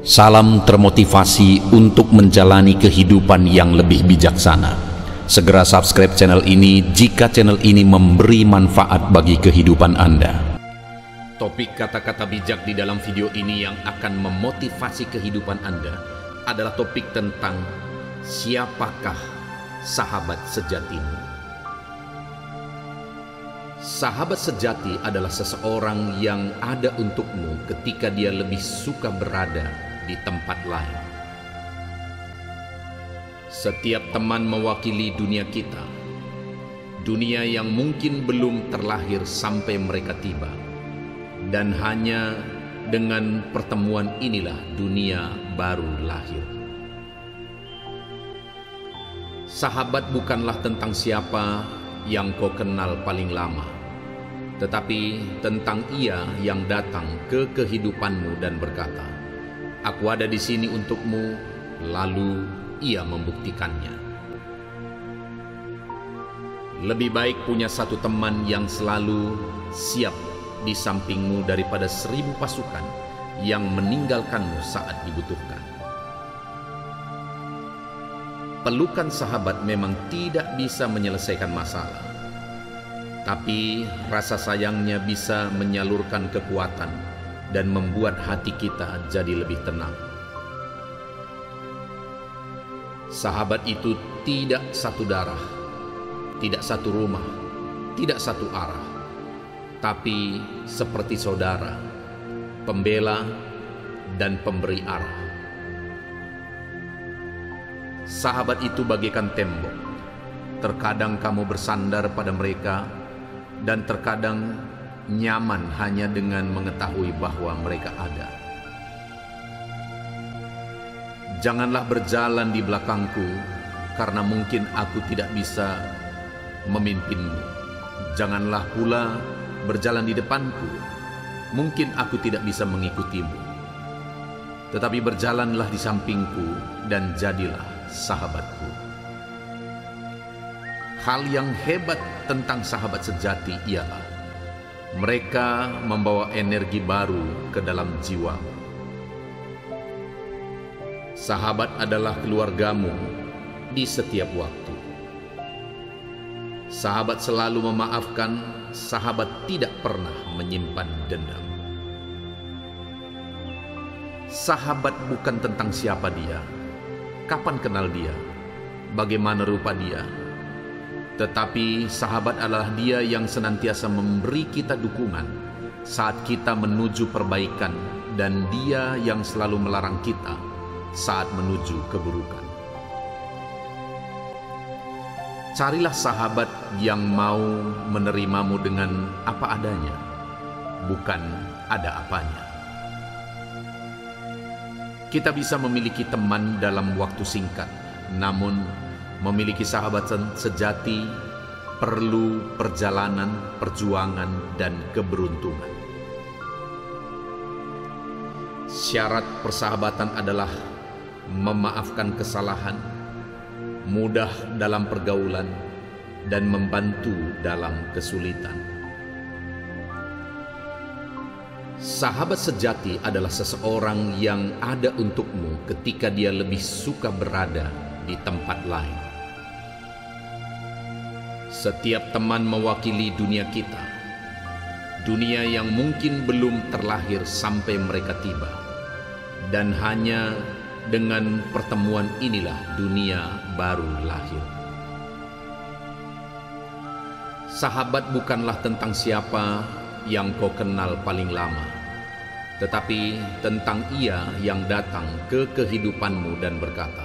Salam termotivasi untuk menjalani kehidupan yang lebih bijaksana. Segera subscribe channel ini jika channel ini memberi manfaat bagi kehidupan Anda. Topik kata-kata bijak di dalam video ini yang akan memotivasi kehidupan Anda adalah topik tentang siapakah sahabat sejatimu. Sahabat sejati adalah seseorang yang ada untukmu ketika dia lebih suka berada di tempat lain. Setiap teman mewakili dunia kita, dunia yang mungkin belum terlahir sampai mereka tiba, dan hanya dengan pertemuan inilah dunia baru lahir. Sahabat bukanlah tentang siapa yang kau kenal paling lama, tetapi tentang ia yang datang ke kehidupanmu dan berkata, "Aku ada di sini untukmu," lalu ia membuktikannya. Lebih baik punya satu teman yang selalu siap di sampingmu daripada 1000 pasukan yang meninggalkanmu saat dibutuhkan. Pelukan sahabat memang tidak bisa menyelesaikan masalah, tapi rasa sayangnya bisa menyalurkan kekuatan dan membuat hati kita jadi lebih tenang. Sahabat itu tidak satu darah, tidak satu rumah, tidak satu arah, tapi seperti saudara, pembela dan pemberi arah. Sahabat itu bagaikan tembok. Terkadang kamu bersandar pada mereka, dan terkadang nyaman hanya dengan mengetahui bahwa mereka ada. Janganlah berjalan di belakangku, karena mungkin aku tidak bisa memimpinmu. Janganlah pula berjalan di depanku, mungkin aku tidak bisa mengikutimu. Tetapi berjalanlah di sampingku dan jadilah sahabatku. Hal yang hebat tentang sahabat sejati ialah mereka membawa energi baru ke dalam jiwamu. Sahabat adalah keluargamu di setiap waktu. Sahabat selalu memaafkan, sahabat tidak pernah menyimpan dendam. Sahabat bukan tentang siapa dia, kapan kenal dia, bagaimana rupa dia, tetapi sahabat adalah dia yang senantiasa memberi kita dukungan saat kita menuju perbaikan, dan dia yang selalu melarang kita saat menuju keburukan. Carilah sahabat yang mau menerimamu dengan apa adanya, bukan ada apanya. Kita bisa memiliki teman dalam waktu singkat, namun memiliki sahabat sejati perlu perjalanan, perjuangan, dan keberuntungan. Syarat persahabatan adalah memaafkan kesalahan, mudah dalam pergaulan, dan membantu dalam kesulitan. Sahabat sejati adalah seseorang yang ada untukmu ketika dia lebih suka berada di tempat lain. Setiap teman mewakili dunia kita, dunia yang mungkin belum terlahir sampai mereka tiba, dan hanya dengan pertemuan inilah dunia baru lahir. Sahabat bukanlah tentang siapa yang kau kenal paling lama, tetapi tentang ia yang datang ke kehidupanmu dan berkata,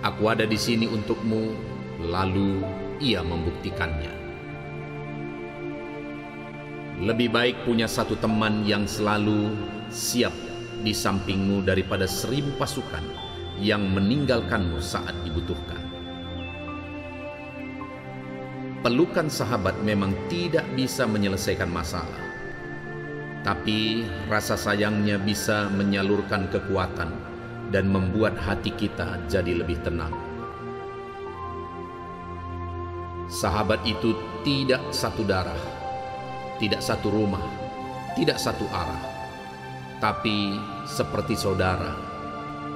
"Aku ada di sini untukmu," lalu ia membuktikannya. Lebih baik punya satu teman yang selalu siap di sampingmu daripada 1000 pasukan yang meninggalkanmu saat dibutuhkan. Pelukan sahabat memang tidak bisa menyelesaikan masalah, tapi rasa sayangnya bisa menyalurkan kekuatan dan membuat hati kita jadi lebih tenang. Sahabat itu tidak satu darah, tidak satu rumah, tidak satu arah, tapi seperti saudara,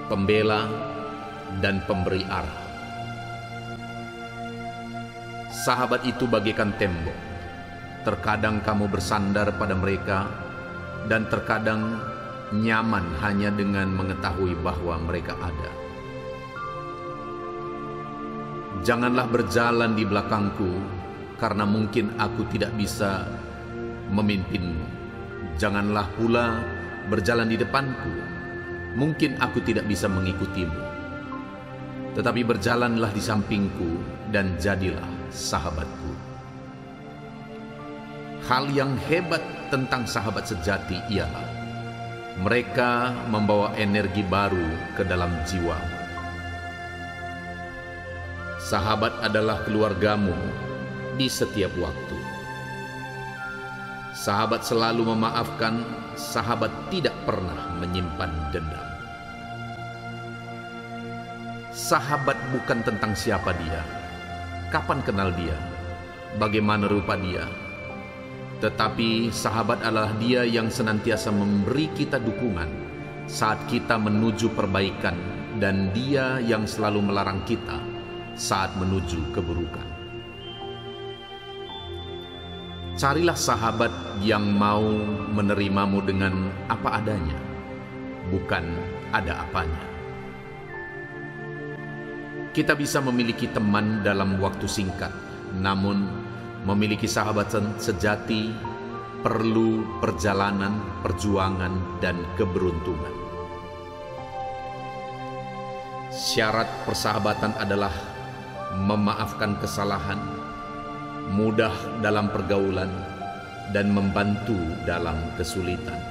pembela, dan pemberi arah. Sahabat itu bagaikan tembok. Terkadang kamu bersandar pada mereka, dan terkadang nyaman hanya dengan mengetahui bahwa mereka ada. Janganlah berjalan di belakangku, karena mungkin aku tidak bisa memimpinmu. Janganlah pula berjalan di depanku, mungkin aku tidak bisa mengikutimu. Tetapi berjalanlah di sampingku dan jadilah sahabatku. Hal yang hebat tentang sahabat sejati ialah mereka membawa energi baru ke dalam jiwa. Sahabat adalah keluargamu di setiap waktu. Sahabat selalu memaafkan, sahabat tidak pernah menyimpan dendam. Sahabat bukan tentang siapa dia, kapan kenal dia, bagaimana rupa dia. Tetapi sahabat adalah dia yang senantiasa memberi kita dukungan saat kita menuju perbaikan, dan dia yang selalu melarang kita saat menuju keburukan. Carilah sahabat yang mau menerimamu dengan apa adanya, bukan ada apanya. Kita bisa memiliki teman dalam waktu singkat, namun memiliki sahabat sejati perlu perjalanan, perjuangan, dan keberuntungan. Syarat persahabatan adalah memaafkan kesalahan, mudah dalam pergaulan, dan membantu dalam kesulitan.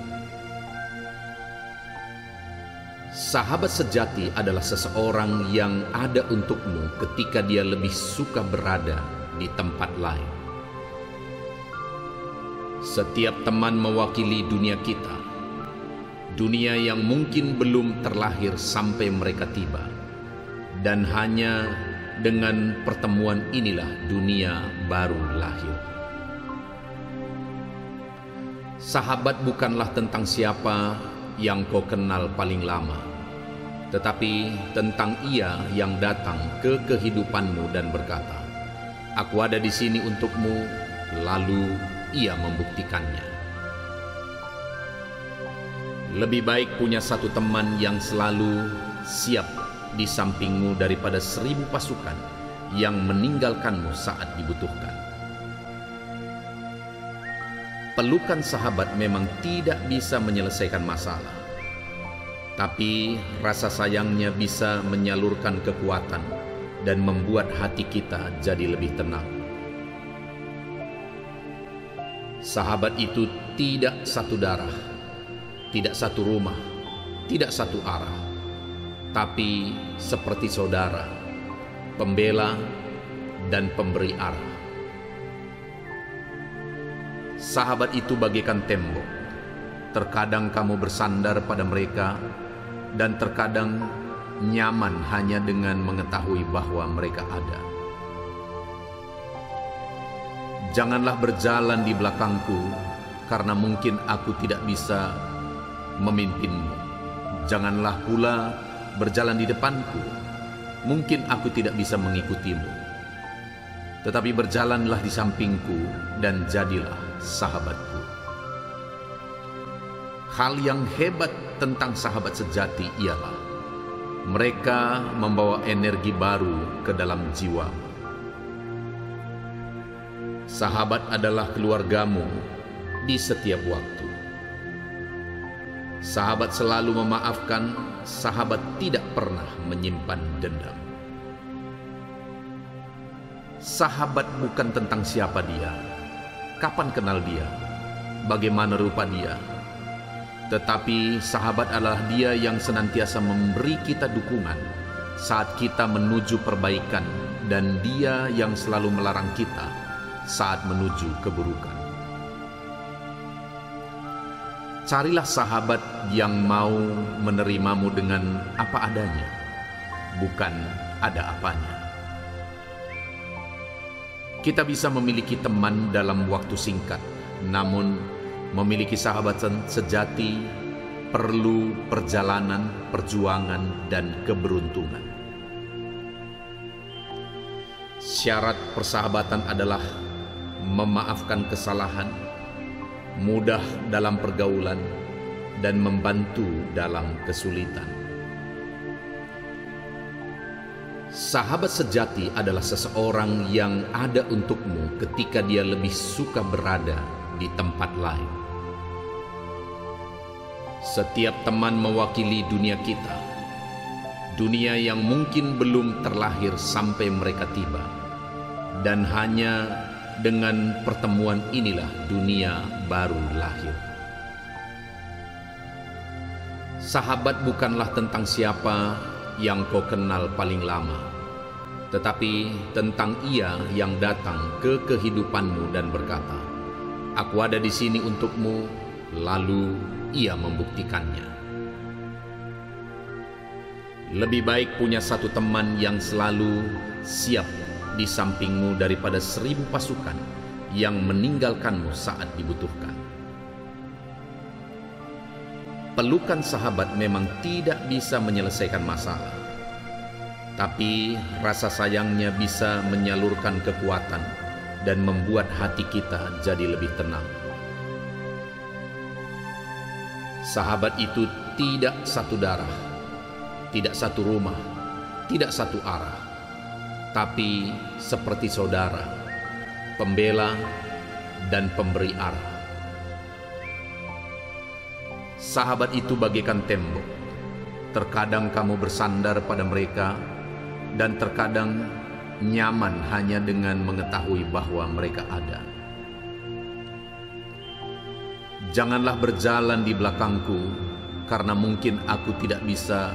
Sahabat sejati adalah seseorang yang ada untukmu ketika dia lebih suka berada di tempat lain. Setiap teman mewakili dunia kita, dunia yang mungkin belum terlahir sampai mereka tiba, dan hanya dengan pertemuan inilah dunia baru lahir. Sahabat bukanlah tentang siapa yang kau kenal paling lama, tetapi tentang ia yang datang ke kehidupanmu dan berkata, "Aku ada di sini untukmu," lalu ia membuktikannya. Lebih baik punya satu teman yang selalu siap di sampingmu daripada 1000 pasukan yang meninggalkanmu saat dibutuhkan. Pelukan sahabat memang tidak bisa menyelesaikan masalah, tapi rasa sayangnya bisa menyalurkan kekuatan dan membuat hati kita jadi lebih tenang. Sahabat itu tidak satu darah, tidak satu rumah, tidak satu arah, tapi seperti saudara, pembela, dan pemberi arah. Sahabat itu bagaikan tembok. Terkadang kamu bersandar pada mereka, dan terkadang nyaman hanya dengan mengetahui bahwa mereka ada. Janganlah berjalan di belakangku, karena mungkin aku tidak bisa memimpinmu. Janganlah pula berjalan di depanku, mungkin aku tidak bisa mengikutimu. Tetapi berjalanlah di sampingku dan jadilah sahabatku. Hal yang hebat tentang sahabat sejati ialah mereka membawa energi baru ke dalam jiwa. Sahabat adalah keluargamu di setiap waktu. Sahabat selalu memaafkan, sahabat tidak pernah menyimpan dendam. Sahabat bukan tentang siapa dia, kapan kenal dia, bagaimana rupa dia. Tetapi sahabat adalah dia yang senantiasa memberi kita dukungan saat kita menuju perbaikan, dan dia yang selalu melarang kita saat menuju keburukan. Carilah sahabat yang mau menerimamu dengan apa adanya, bukan ada apanya. Kita bisa memiliki teman dalam waktu singkat, namun memiliki sahabat sejati perlu perjalanan, perjuangan, dan keberuntungan. Syarat persahabatan adalah memaafkan kesalahan, mudah dalam pergaulan, dan membantu dalam kesulitan. Sahabat sejati adalah seseorang yang ada untukmu ketika dia lebih suka berada di tempat lain. Setiap teman mewakili dunia kita, dunia yang mungkin belum terlahir sampai mereka tiba, dan hanya dengan pertemuan inilah dunia baru lahir. Sahabat bukanlah tentang siapa yang kau kenal paling lama, tetapi tentang ia yang datang ke kehidupanmu dan berkata, "Aku ada di sini untukmu," lalu ia membuktikannya. Lebih baik punya satu teman yang selalu siap di sampingmu daripada 1000 pasukan yang meninggalkanmu saat dibutuhkan. Pelukan sahabat memang tidak bisa menyelesaikan masalah, tapi rasa sayangnya bisa menyalurkan kekuatan dan membuat hati kita jadi lebih tenang. Sahabat itu tidak satu darah, tidak satu rumah, tidak satu arah, tapi seperti saudara, pembela, dan pemberi arah. Sahabat itu bagaikan tembok. Terkadang kamu bersandar pada mereka, dan terkadang nyaman hanya dengan mengetahui bahwa mereka ada. Janganlah berjalan di belakangku, karena mungkin aku tidak bisa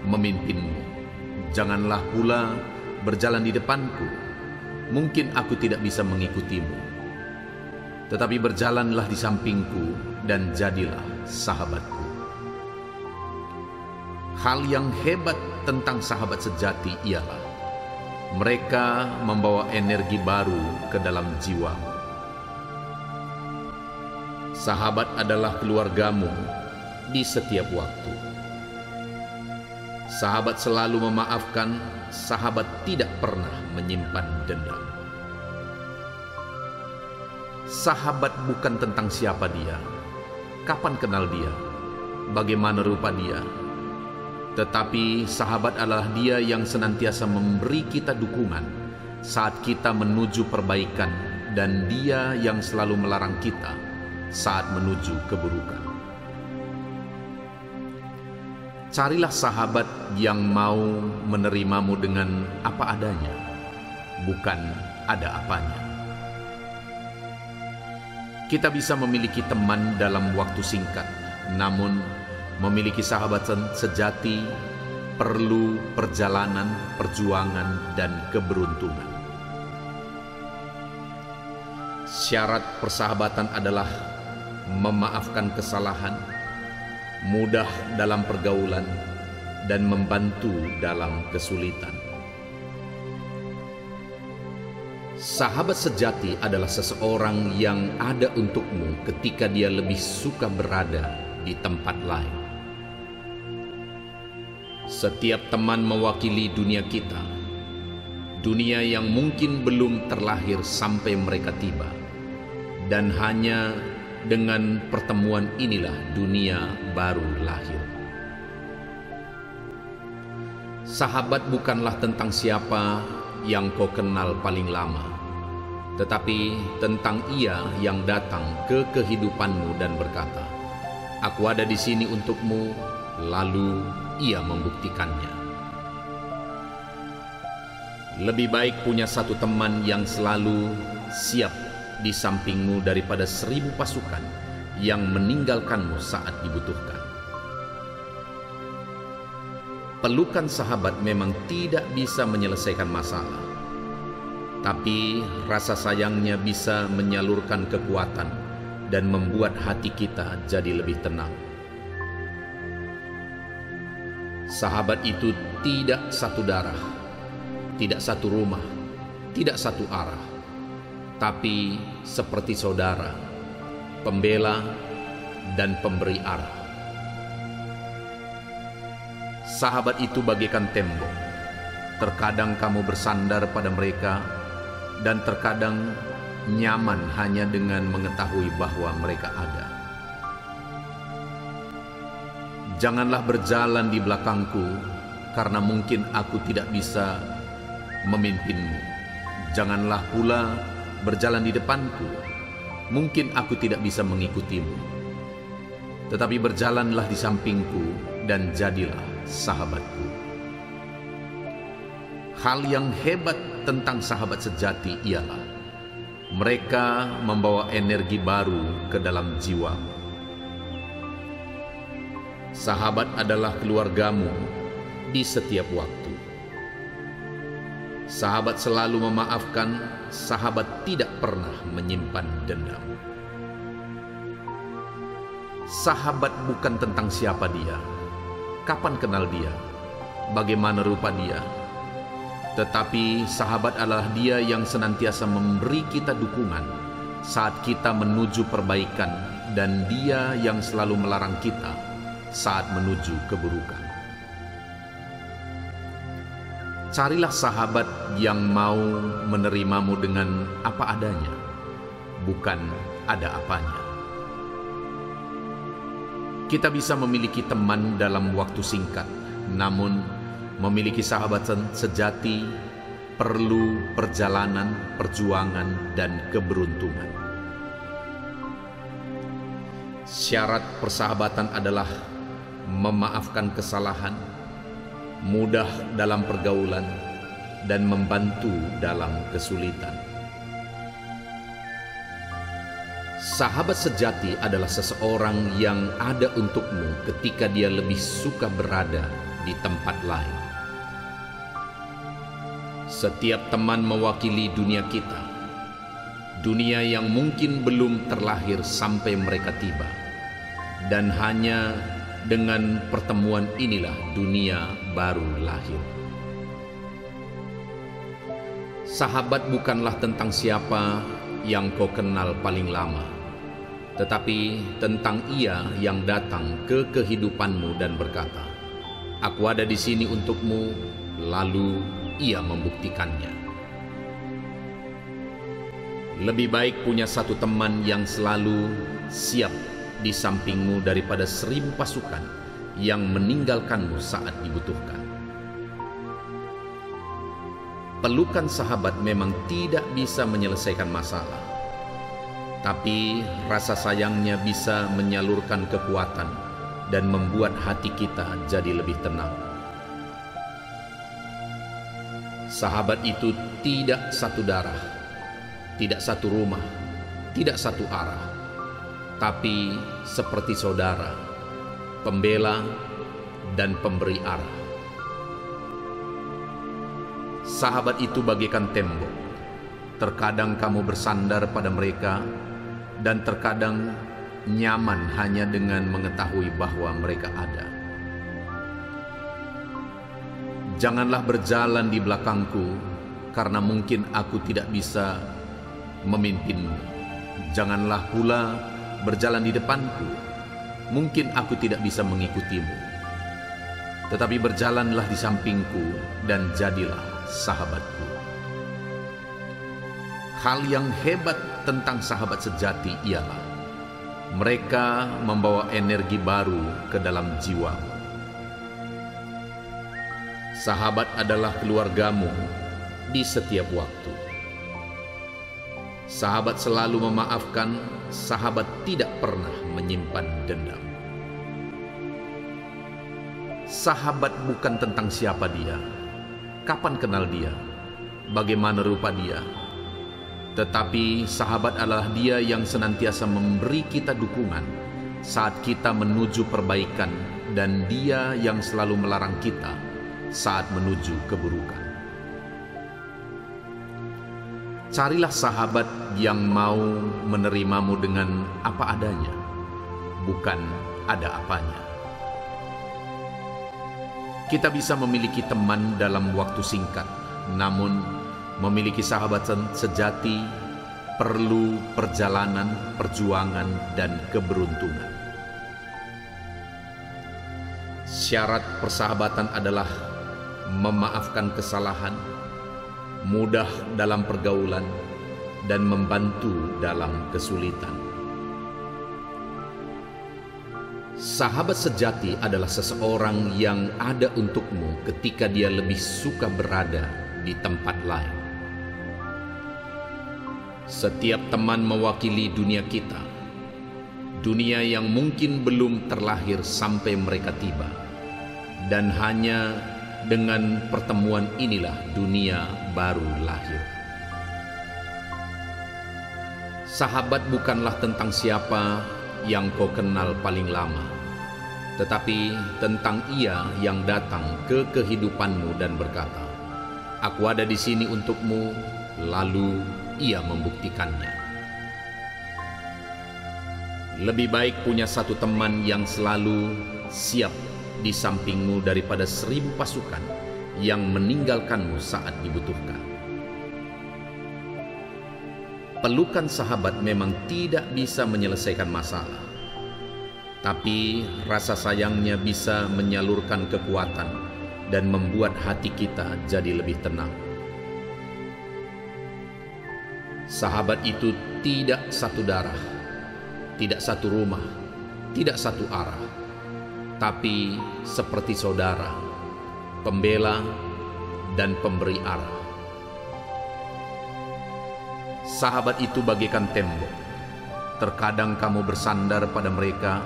memimpinmu. Janganlah pula berjalan di depanku, mungkin aku tidak bisa mengikutimu. Tetapi berjalanlah di sampingku dan jadilah sahabatku. Hal yang hebat tentang sahabat sejati ialah mereka membawa energi baru ke dalam jiwamu. Sahabat adalah keluargamu di setiap waktu. Sahabat selalu memaafkan, sahabat tidak pernah menyimpan dendam. Sahabat bukan tentang siapa dia, kapan kenal dia, bagaimana rupa dia, tetapi sahabat adalah dia yang senantiasa memberi kita dukungan saat kita menuju perbaikan, dan dia yang selalu melarang kita saat menuju keburukan. Carilah sahabat yang mau menerimamu dengan apa adanya, bukan ada apanya. Kita bisa memiliki teman dalam waktu singkat, namun memiliki sahabat sejati perlu perjalanan, perjuangan, dan keberuntungan. Syarat persahabatan adalah memaafkan kesalahan, mudah dalam pergaulan, dan membantu dalam kesulitan. Sahabat sejati adalah seseorang yang ada untukmu ketika dia lebih suka berada di tempat lain. Setiap teman mewakili dunia kita, dunia yang mungkin belum terlahir sampai mereka tiba, dan hanya dengan pertemuan inilah dunia baru lahir. Sahabat bukanlah tentang siapa yang kau kenal paling lama, tetapi tentang ia yang datang ke kehidupanmu dan berkata, "Aku ada di sini untukmu," lalu ia membuktikannya. Lebih baik punya satu teman yang selalu siap di sampingmu daripada 1000 pasukan yang meninggalkanmu saat dibutuhkan. Pelukan sahabat memang tidak bisa menyelesaikan masalah, tapi rasa sayangnya bisa menyalurkan kekuatan dan membuat hati kita jadi lebih tenang. Sahabat itu tidak satu darah, tidak satu rumah, tidak satu arah, tapi seperti saudara, pembela, dan pemberi arah. Sahabat itu bagaikan tembok. Terkadang kamu bersandar pada mereka, dan terkadang nyaman hanya dengan mengetahui bahwa mereka ada. Janganlah berjalan di belakangku, karena mungkin aku tidak bisa memimpinmu. Janganlah pula berjalan di depanku, mungkin aku tidak bisa mengikutimu. Tetapi berjalanlah di sampingku dan jadilah sahabatku. Hal yang hebat tentang sahabat sejati ialah mereka membawa energi baru ke dalam jiwamu. Sahabat adalah keluargamu di setiap waktu. Sahabat selalu memaafkan, sahabat tidak pernah menyimpan dendam. Sahabat bukan tentang siapa dia, kapan kenal dia, bagaimana rupa dia, tetapi sahabat adalah dia yang senantiasa memberi kita dukungan saat kita menuju perbaikan, dan dia yang selalu melarang kita saat menuju keburukan. Carilah sahabat yang mau menerimamu dengan apa adanya, bukan ada apanya. Kita bisa memiliki teman dalam waktu singkat, namun memiliki sahabat sejati perlu perjalanan, perjuangan, dan keberuntungan. Syarat persahabatan adalah memaafkan kesalahan, mudah dalam pergaulan, dan membantu dalam kesulitan. Sahabat sejati adalah seseorang yang ada untukmu ketika dia lebih suka berada di tempat lain. Setiap teman mewakili dunia kita, dunia yang mungkin belum terlahir sampai mereka tiba, dan hanya dengan pertemuan inilah dunia baru lahir. Sahabat bukanlah tentang siapa yang kau kenal paling lama, tetapi tentang ia yang datang ke kehidupanmu dan berkata, "Aku ada di sini untukmu," lalu ia membuktikannya. Lebih baik punya satu teman yang selalu siap di sampingmu daripada 1000 pasukan yang meninggalkanmu saat dibutuhkan. Pelukan sahabat memang tidak bisa menyelesaikan masalah, tapi rasa sayangnya bisa menyalurkan kekuatan dan membuat hati kita jadi lebih tenang. Sahabat itu tidak satu darah, tidak satu rumah, tidak satu arah, tapi seperti saudara, pembela, dan pemberi arah. Sahabat itu bagaikan tembok. Terkadang kamu bersandar pada mereka, dan terkadang nyaman hanya dengan mengetahui bahwa mereka ada. Janganlah berjalan di belakangku, karena mungkin aku tidak bisa memimpinmu. Janganlah pula berjalan di depanku, mungkin aku tidak bisa mengikutimu. Tetapi berjalanlah di sampingku dan jadilah sahabatku. Hal yang hebat tentang sahabat sejati ialah mereka membawa energi baru ke dalam jiwamu. Sahabat adalah keluargamu di setiap waktu. Sahabat selalu memaafkan, sahabat tidak pernah menyimpan dendam. Sahabat bukan tentang siapa dia, kapan kenal dia, bagaimana rupa dia, tetapi sahabat adalah dia yang senantiasa memberi kita dukungan saat kita menuju perbaikan, dan dia yang selalu melarang kita saat menuju keburukan. Carilah sahabat yang mau menerimamu dengan apa adanya, bukan ada apanya. Kita bisa memiliki teman dalam waktu singkat, namun memiliki sahabat sejati perlu perjalanan, perjuangan, dan keberuntungan. Syarat persahabatan adalah memaafkan kesalahan, mudah dalam pergaulan, dan membantu dalam kesulitan. Sahabat sejati adalah seseorang yang ada untukmu ketika dia lebih suka berada di tempat lain. Setiap teman mewakili dunia kita, dunia yang mungkin belum terlahir sampai mereka tiba, dan hanya dengan pertemuan inilah dunia baru lahir. Sahabat bukanlah tentang siapa yang kau kenal paling lama, tetapi tentang ia yang datang ke kehidupanmu dan berkata, "Aku ada di sini untukmu," lalu ia membuktikannya. Lebih baik punya satu teman yang selalu siap di sampingmu daripada 1000 pasukan yang meninggalkanmu saat dibutuhkan. Pelukan sahabat memang tidak bisa menyelesaikan masalah, tapi rasa sayangnya bisa menyalurkan kekuatan dan membuat hati kita jadi lebih tenang. Sahabat itu tidak satu darah, tidak satu rumah, tidak satu arah, tapi seperti saudara, pembela, dan pemberi arah. Sahabat itu bagaikan tembok. Terkadang kamu bersandar pada mereka,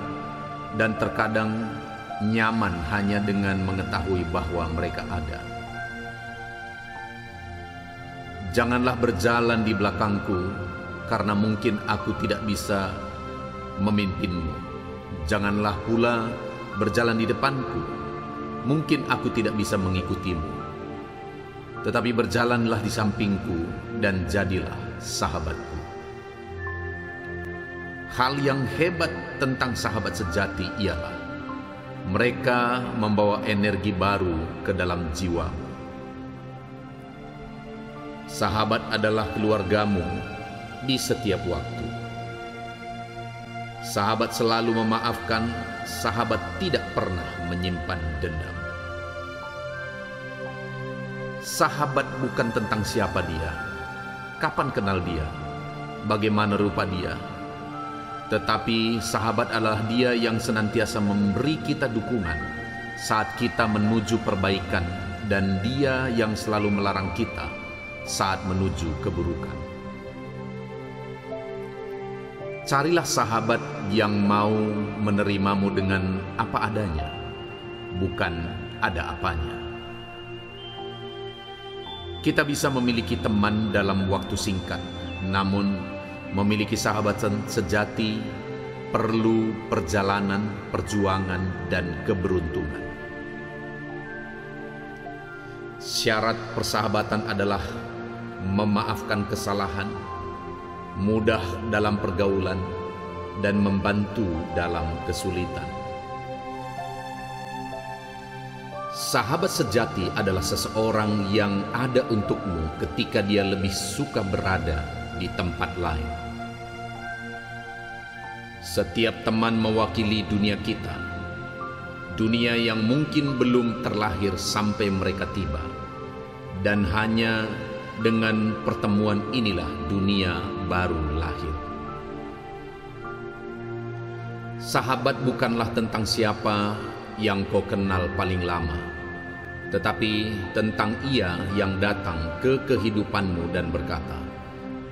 dan terkadang nyaman hanya dengan mengetahui bahwa mereka ada. Janganlah berjalan di belakangku, karena mungkin aku tidak bisa memimpinmu. Janganlah pula berjalan di depanku, mungkin aku tidak bisa mengikutimu. Tetapi berjalanlah di sampingku dan jadilah sahabatku. Hal yang hebat tentang sahabat sejati ialah mereka membawa energi baru ke dalam jiwamu. Sahabat adalah keluargamu di setiap waktu. Sahabat selalu memaafkan, sahabat tidak pernah menyimpan dendam. Sahabat bukan tentang siapa dia, kapan kenal dia, bagaimana rupa dia, tetapi sahabat adalah dia yang senantiasa memberi kita dukungan saat kita menuju perbaikan, dan dia yang selalu melarang kita saat menuju keburukan. Carilah sahabat yang mau menerimamu dengan apa adanya, bukan ada apanya. Kita bisa memiliki teman dalam waktu singkat, namun memiliki sahabat sejati perlu perjalanan, perjuangan, dan keberuntungan. Syarat persahabatan adalah memaafkan kesalahan, mudah dalam pergaulan, dan membantu dalam kesulitan. Sahabat sejati adalah seseorang yang ada untukmu ketika dia lebih suka berada di tempat lain. Setiap teman mewakili dunia kita, dunia yang mungkin belum terlahir sampai mereka tiba, dan hanya dengan pertemuan inilah dunia baru lahir. Sahabat bukanlah tentang siapa yang kau kenal paling lama, tetapi tentang ia yang datang ke kehidupanmu dan berkata,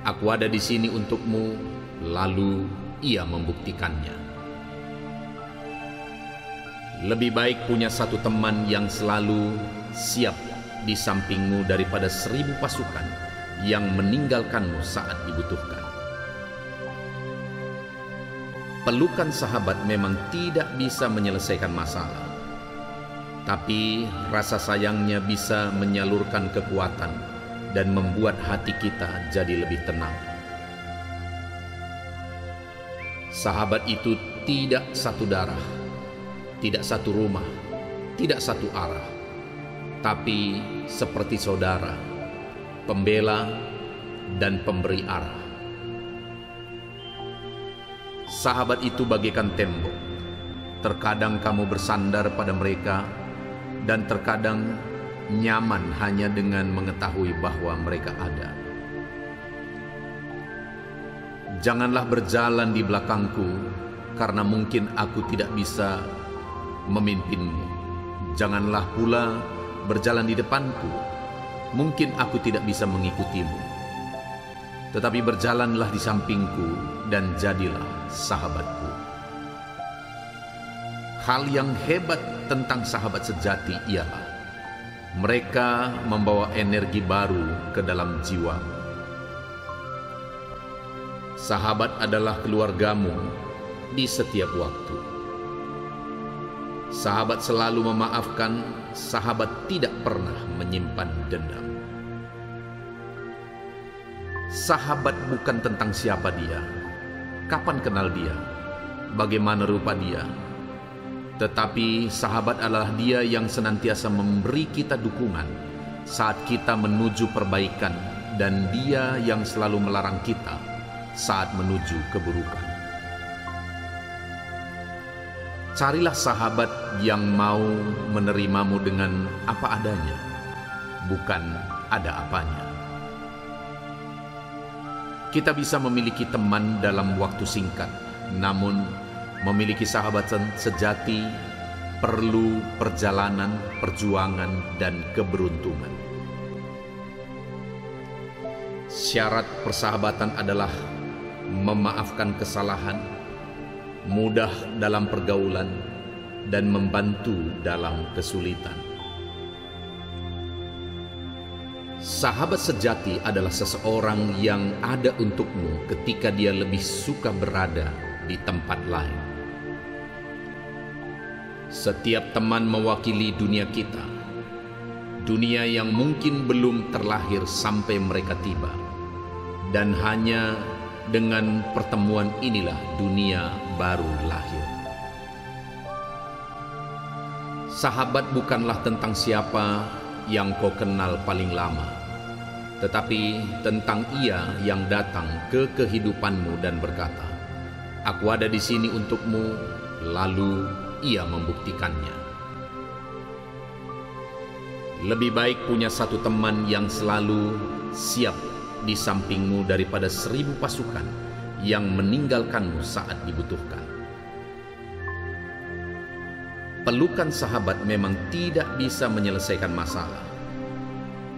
"Aku ada di sini untukmu," lalu ia membuktikannya. Lebih baik punya satu teman yang selalu siap di sampingmu daripada 1000 pasukan yang meninggalkanmu saat dibutuhkan. Pelukan sahabat memang tidak bisa menyelesaikan masalah, tapi rasa sayangnya bisa menyalurkan kekuatan dan membuat hati kita jadi lebih tenang. Sahabat itu tidak satu darah, tidak satu rumah, tidak satu arah, tapi seperti saudara, pembela, dan pemberi arah. Sahabat itu bagaikan tembok. Terkadang kamu bersandar pada mereka, dan terkadang nyaman hanya dengan mengetahui bahwa mereka ada. Janganlah berjalan di belakangku, karena mungkin aku tidak bisa memimpinmu. Janganlah pula berjalan di depanku, mungkin aku tidak bisa mengikutimu. Tetapi berjalanlah di sampingku dan jadilah sahabatku. Hal yang hebat tentang sahabat sejati ialah mereka membawa energi baru ke dalam jiwamu. Sahabat adalah keluargamu di setiap waktu. Sahabat selalu memaafkan, sahabat tidak pernah menyimpan dendam. Sahabat bukan tentang siapa dia, kapan kenal dia, bagaimana rupa dia, tetapi sahabat adalah dia yang senantiasa memberi kita dukungan saat kita menuju perbaikan, dan dia yang selalu melarang kita saat menuju keburukan. Carilah sahabat yang mau menerimamu dengan apa adanya, bukan ada apanya. Kita bisa memiliki teman dalam waktu singkat, namun memiliki sahabat sejati perlu perjalanan, perjuangan, dan keberuntungan. Syarat persahabatan adalah memaafkan kesalahan, mudah dalam pergaulan, dan membantu dalam kesulitan. Sahabat sejati adalah seseorang yang ada untukmu ketika dia lebih suka berada di tempat lain. Setiap teman mewakili dunia kita, dunia yang mungkin belum terlahir sampai mereka tiba, dan hanya dengan pertemuan inilah dunia baru lahir. Sahabat bukanlah tentang siapa yang kau kenal paling lama, tetapi tentang ia yang datang ke kehidupanmu dan berkata, "Aku ada di sini untukmu," lalu ia membuktikannya. Lebih baik punya satu teman yang selalu siap di sampingmu daripada 1000 pasukan yang meninggalkanmu saat dibutuhkan. Pelukan sahabat memang tidak bisa menyelesaikan masalah,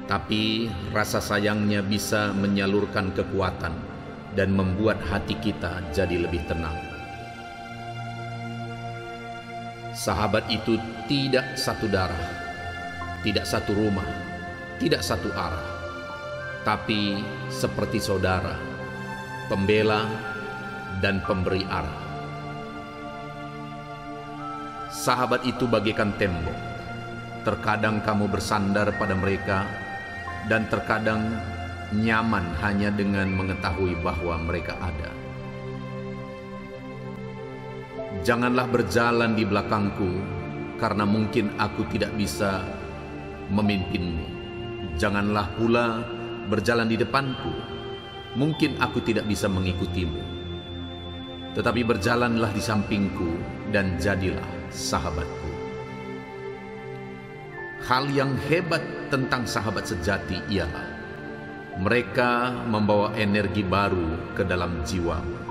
tapi rasa sayangnya bisa menyalurkan kekuatan dan membuat hati kita jadi lebih tenang. Sahabat itu tidak satu darah, tidak satu rumah, tidak satu arah, tapi seperti saudara, pembela, dan pemberi arah. Sahabat itu bagaikan tembok. Terkadang kamu bersandar pada mereka, dan terkadang nyaman hanya dengan mengetahui bahwa mereka ada. Janganlah berjalan di belakangku, karena mungkin aku tidak bisa memimpinmu. Janganlah pula berjalan di depanku, mungkin aku tidak bisa mengikutimu. Tetapi berjalanlah di sampingku dan jadilah sahabatku. Hal yang hebat tentang sahabat sejati ialah mereka membawa energi baru ke dalam jiwamu.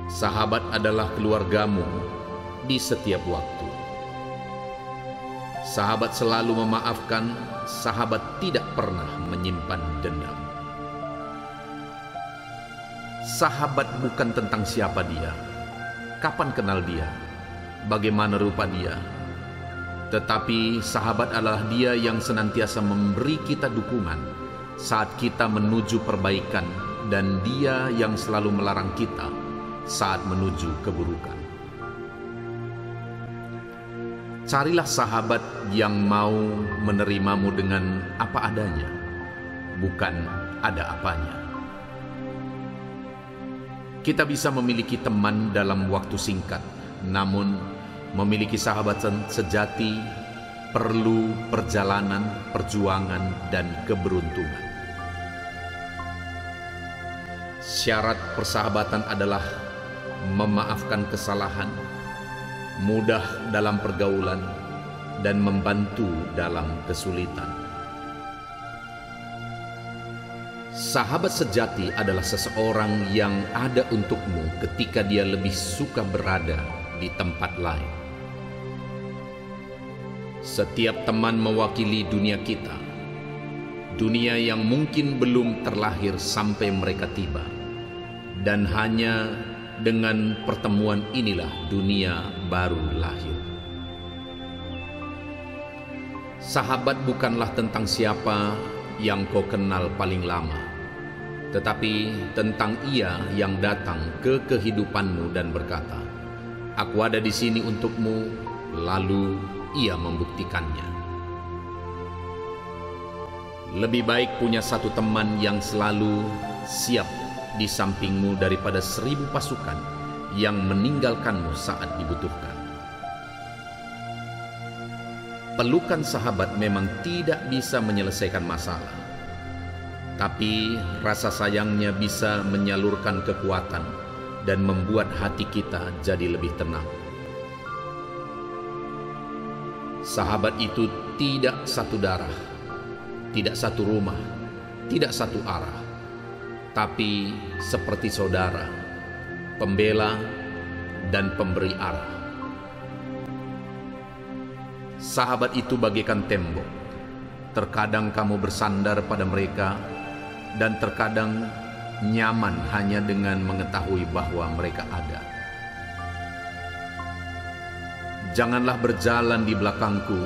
Sahabat adalah keluargamu di setiap waktu. Sahabat selalu memaafkan, sahabat tidak pernah menyimpan dendam. Sahabat bukan tentang siapa dia, kapan kenal dia, bagaimana rupa dia, tetapi sahabat adalah dia yang senantiasa memberi kita dukungan saat kita menuju perbaikan, dan dia yang selalu melarang kita saat menuju keburukan. Carilah sahabat yang mau menerimamu dengan apa adanya, bukan ada apanya. Kita bisa memiliki teman dalam waktu singkat, namun memiliki sahabat sejati perlu perjalanan, perjuangan, dan keberuntungan. Syarat persahabatan adalah memaafkan kesalahan, mudah dalam pergaulan, dan membantu dalam kesulitan. Sahabat sejati adalah seseorang yang ada untukmu ketika dia lebih suka berada di tempat lain. Setiap teman mewakili dunia kita, dunia yang mungkin belum terlahir sampai mereka tiba, dan hanya dengan pertemuan inilah dunia baru lahir. Sahabat bukanlah tentang siapa yang kau kenal paling lama, tetapi tentang ia yang datang ke kehidupanmu dan berkata, "Aku ada di sini untukmu," lalu ia membuktikannya. Lebih baik punya satu teman yang selalu siap di sampingmu daripada 1000 pasukan yang meninggalkanmu saat dibutuhkan. Pelukan sahabat memang tidak bisa menyelesaikan masalah, tapi rasa sayangnya bisa menyalurkan kekuatan dan membuat hati kita jadi lebih tenang. Sahabat itu tidak satu darah, tidak satu rumah, tidak satu arah, tapi seperti saudara, pembela, dan pemberi arah. Sahabat itu bagaikan tembok. Terkadang kamu bersandar pada mereka, dan terkadang nyaman hanya dengan mengetahui bahwa mereka ada. Janganlah berjalan di belakangku,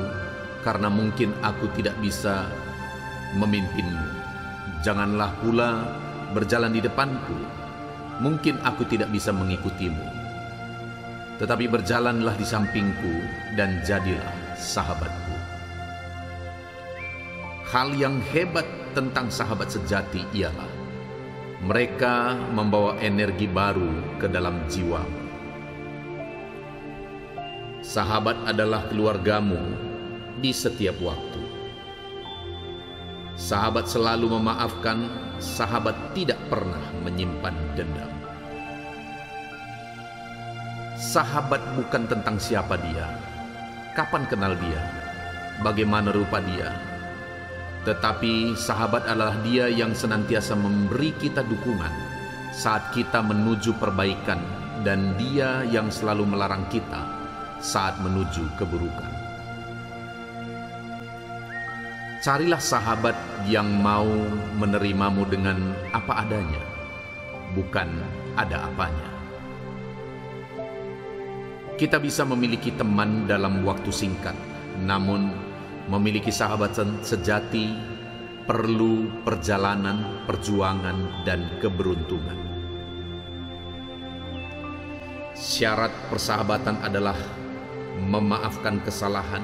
karena mungkin aku tidak bisa memimpinmu. Janganlah pula berjalan di depanku, mungkin aku tidak bisa mengikutimu. Tetapi berjalanlah di sampingku dan jadilah sahabatku. Hal yang hebat tentang sahabat sejati ialah mereka membawa energi baru ke dalam jiwamu. Sahabat adalah keluargamu di setiap waktu. Sahabat selalu memaafkan, sahabat tidak pernah menyimpan dendam. Sahabat bukan tentang siapa dia, kapan kenal dia, bagaimana rupa dia, tetapi sahabat adalah dia yang senantiasa memberi kita dukungan saat kita menuju perbaikan, dan dia yang selalu melarang kita saat menuju keburukan. Carilah sahabat yang mau menerimamu dengan apa adanya, bukan ada apanya. Kita bisa memiliki teman dalam waktu singkat, namun memiliki sahabat sejati perlu perjalanan, perjuangan, dan keberuntungan. Syarat persahabatan adalah memaafkan kesalahan,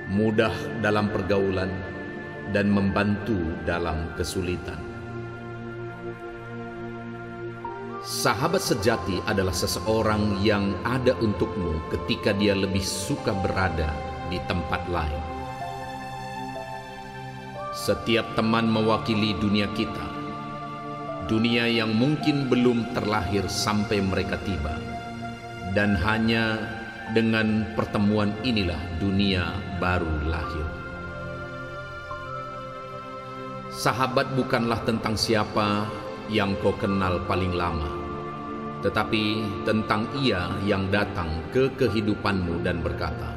mudah dalam pergaulan, dan membantu dalam kesulitan. Sahabat sejati adalah seseorang yang ada untukmu ketika dia lebih suka berada di tempat lain. Setiap teman mewakili dunia kita, dunia yang mungkin belum terlahir sampai mereka tiba, dan hanya dengan pertemuan inilah dunia baru lahir. Sahabat bukanlah tentang siapa yang kau kenal paling lama, tetapi tentang ia yang datang ke kehidupanmu dan berkata,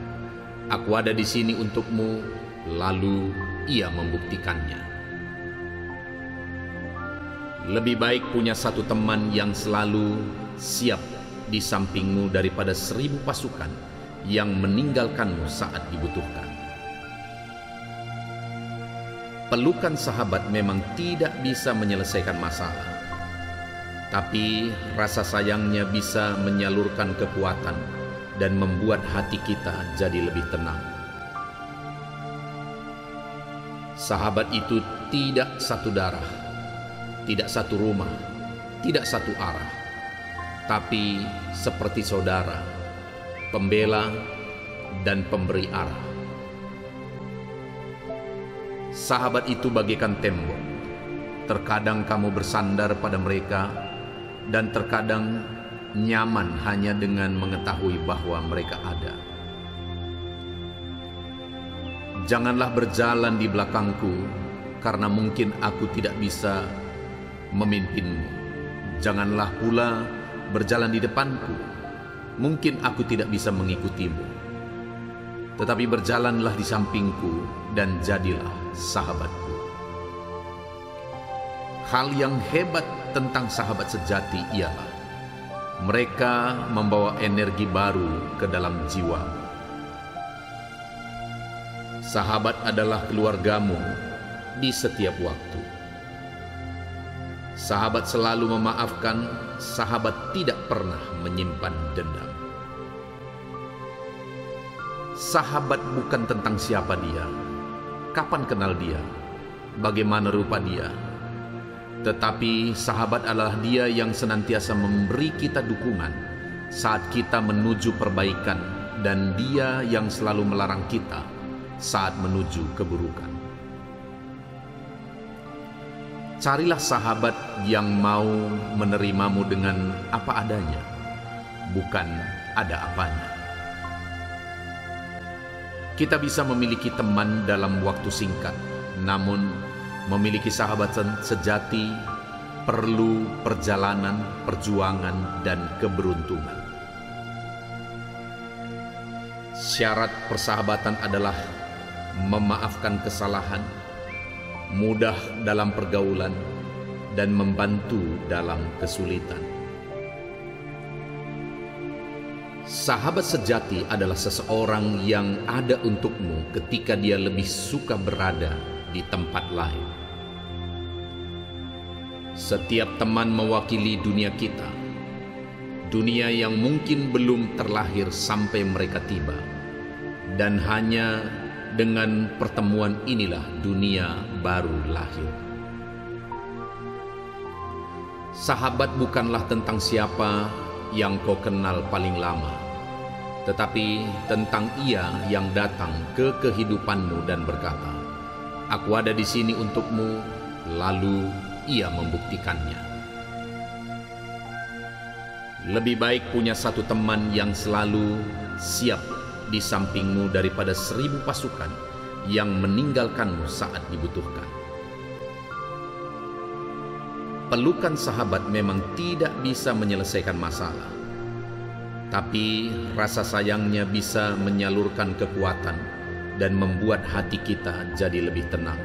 "Aku ada di sini untukmu," lalu ia membuktikannya. Lebih baik punya satu teman yang selalu siap di sampingmu daripada 1000 pasukan yang meninggalkanmu saat dibutuhkan. Pelukan sahabat memang tidak bisa menyelesaikan masalah, tapi rasa sayangnya bisa menyalurkan kekuatan dan membuat hati kita jadi lebih tenang. Sahabat itu tidak satu darah, tidak satu rumah, tidak satu arah, tapi seperti saudara, pembela, dan pemberi arah. Sahabat itu bagaikan tembok. Terkadang kamu bersandar pada mereka, dan terkadang nyaman hanya dengan mengetahui bahwa mereka ada. Janganlah berjalan di belakangku, karena mungkin aku tidak bisa memimpinmu. Janganlah pula berjalan di depanku, mungkin aku tidak bisa mengikutimu. Tetapi berjalanlah di sampingku dan jadilah sahabatku. Hal yang hebat tentang sahabat sejati ialah mereka membawa energi baru ke dalam jiwamu. Sahabat adalah keluargamu di setiap waktu. Sahabat selalu memaafkan, sahabat tidak pernah menyimpan dendam. Sahabat bukan tentang siapa dia, kapan kenal dia, bagaimana rupa dia. Tetapi sahabat adalah dia yang senantiasa memberi kita dukungan saat kita menuju perbaikan, dan dia yang selalu melarang kita saat menuju keburukan. Carilah sahabat yang mau menerimamu dengan apa adanya, bukan ada apanya. Kita bisa memiliki teman dalam waktu singkat, namun memiliki sahabat sejati perlu perjalanan, perjuangan, dan keberuntungan. Syarat persahabatan adalah memaafkan kesalahan, mudah dalam pergaulan, dan membantu dalam kesulitan. Sahabat sejati adalah seseorang yang ada untukmu ketika dia lebih suka berada di tempat lain. Setiap teman mewakili dunia kita, dunia yang mungkin belum terlahir sampai mereka tiba, dan hanya dengan pertemuan inilah dunia baru lahir. Sahabat bukanlah tentang siapa yang kau kenal paling lama, tetapi tentang ia yang datang ke kehidupanmu dan berkata, "Aku ada di sini untukmu," lalu ia membuktikannya. Lebih baik punya satu teman yang selalu siap di sampingmu daripada 1000 pasukan yang meninggalkanmu saat dibutuhkan. Pelukan sahabat memang tidak bisa menyelesaikan masalah, tapi rasa sayangnya bisa menyalurkan kekuatan dan membuat hati kita jadi lebih tenang.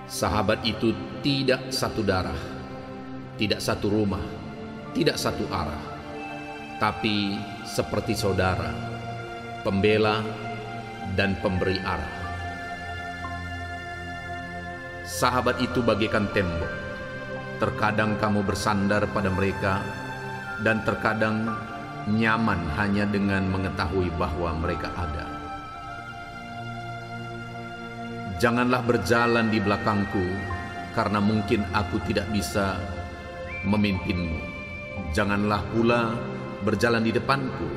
Sahabat itu tidak satu darah, tidak satu rumah, tidak satu arah, tapi seperti saudara, pembela, dan pemberi arah. Sahabat itu bagaikan tembok. Terkadang kamu bersandar pada mereka, dan terkadang nyaman hanya dengan mengetahui bahwa mereka ada. Janganlah berjalan di belakangku, karena mungkin aku tidak bisa memimpinmu. Janganlah pula berjalan di depanku,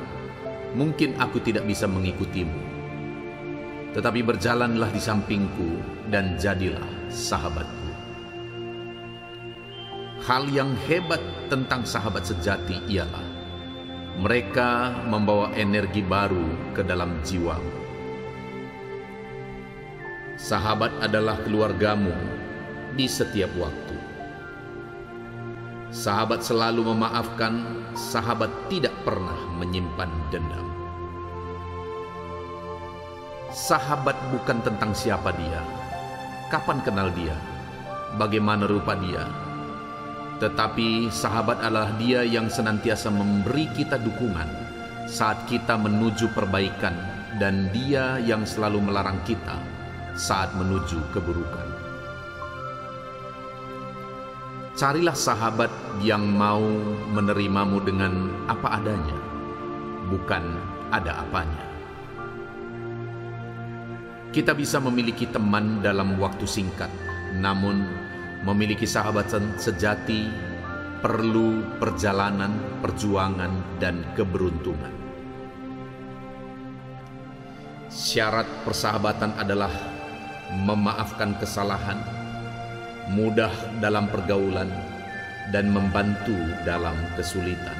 mungkin aku tidak bisa mengikutimu. Tetapi berjalanlah di sampingku dan jadilah sahabatku. Hal yang hebat tentang sahabat sejati ialah mereka membawa energi baru ke dalam jiwamu. Sahabat adalah keluargamu di setiap waktu. Sahabat selalu memaafkan, sahabat tidak pernah menyimpan dendam. Sahabat bukan tentang siapa dia, kapan kenal dia, bagaimana rupa dia. Tetapi sahabat adalah dia yang senantiasa memberi kita dukungan saat kita menuju perbaikan, dan dia yang selalu melarang kita saat menuju keburukan. Carilah sahabat yang mau menerimamu dengan apa adanya, bukan ada apanya. Kita bisa memiliki teman dalam waktu singkat, namun memiliki sahabat sejati perlu perjalanan, perjuangan, dan keberuntungan. Syarat persahabatan adalah memaafkan kesalahan, mudah dalam pergaulan, dan membantu dalam kesulitan.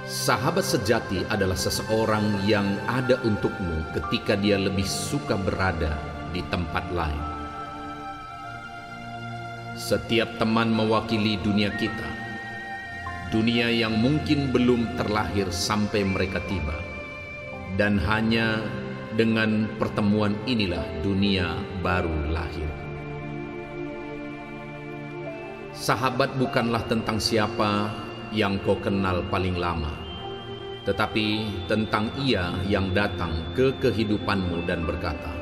Sahabat sejati adalah seseorang yang ada untukmu ketika dia lebih suka berada di tempat lain. Setiap teman mewakili dunia kita, dunia yang mungkin belum terlahir sampai mereka tiba, dan hanya dengan pertemuan inilah dunia baru lahir. Sahabat bukanlah tentang siapa yang kau kenal paling lama, tetapi tentang ia yang datang ke kehidupanmu dan berkata,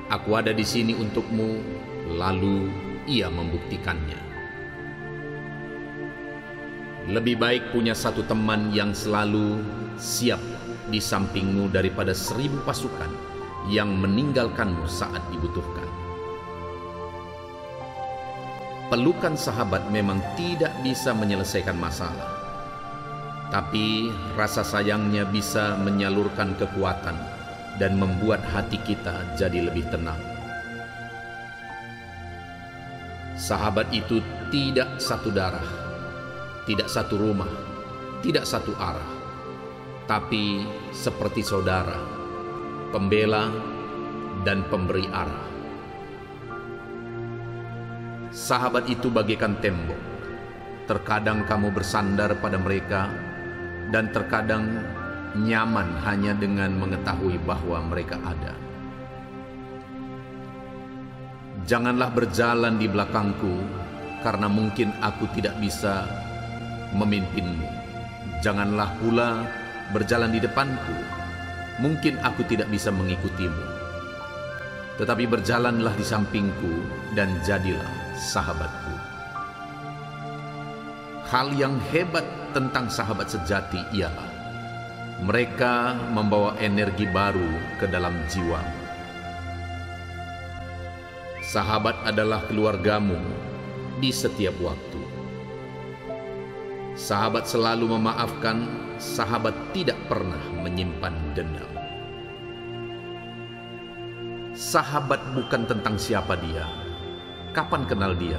"Aku ada di sini untukmu," lalu ia membuktikannya. Lebih baik punya satu teman yang selalu siap di sampingmu daripada 1000 pasukan yang meninggalkanmu saat dibutuhkan. Pelukan sahabat memang tidak bisa menyelesaikan masalah, tapi rasa sayangnya bisa menyalurkan kekuatan dan membuat hati kita jadi lebih tenang. Sahabat itu tidak satu darah, tidak satu rumah, tidak satu arah, tapi seperti saudara, pembela dan pemberi arah. Sahabat itu bagaikan tembok. Terkadang kamu bersandar pada mereka, dan terkadang nyaman hanya dengan mengetahui bahwa mereka ada. Janganlah berjalan di belakangku, karena mungkin aku tidak bisa memimpinmu. Janganlah pula berjalan di depanku, mungkin aku tidak bisa mengikutimu. Tetapi berjalanlah di sampingku dan jadilah sahabatku. Hal yang hebat tentang sahabat sejati ialah mereka membawa energi baru ke dalam jiwa. Sahabat adalah keluargamu di setiap waktu. Sahabat selalu memaafkan, sahabat tidak pernah menyimpan dendam. Sahabat bukan tentang siapa dia, kapan kenal dia,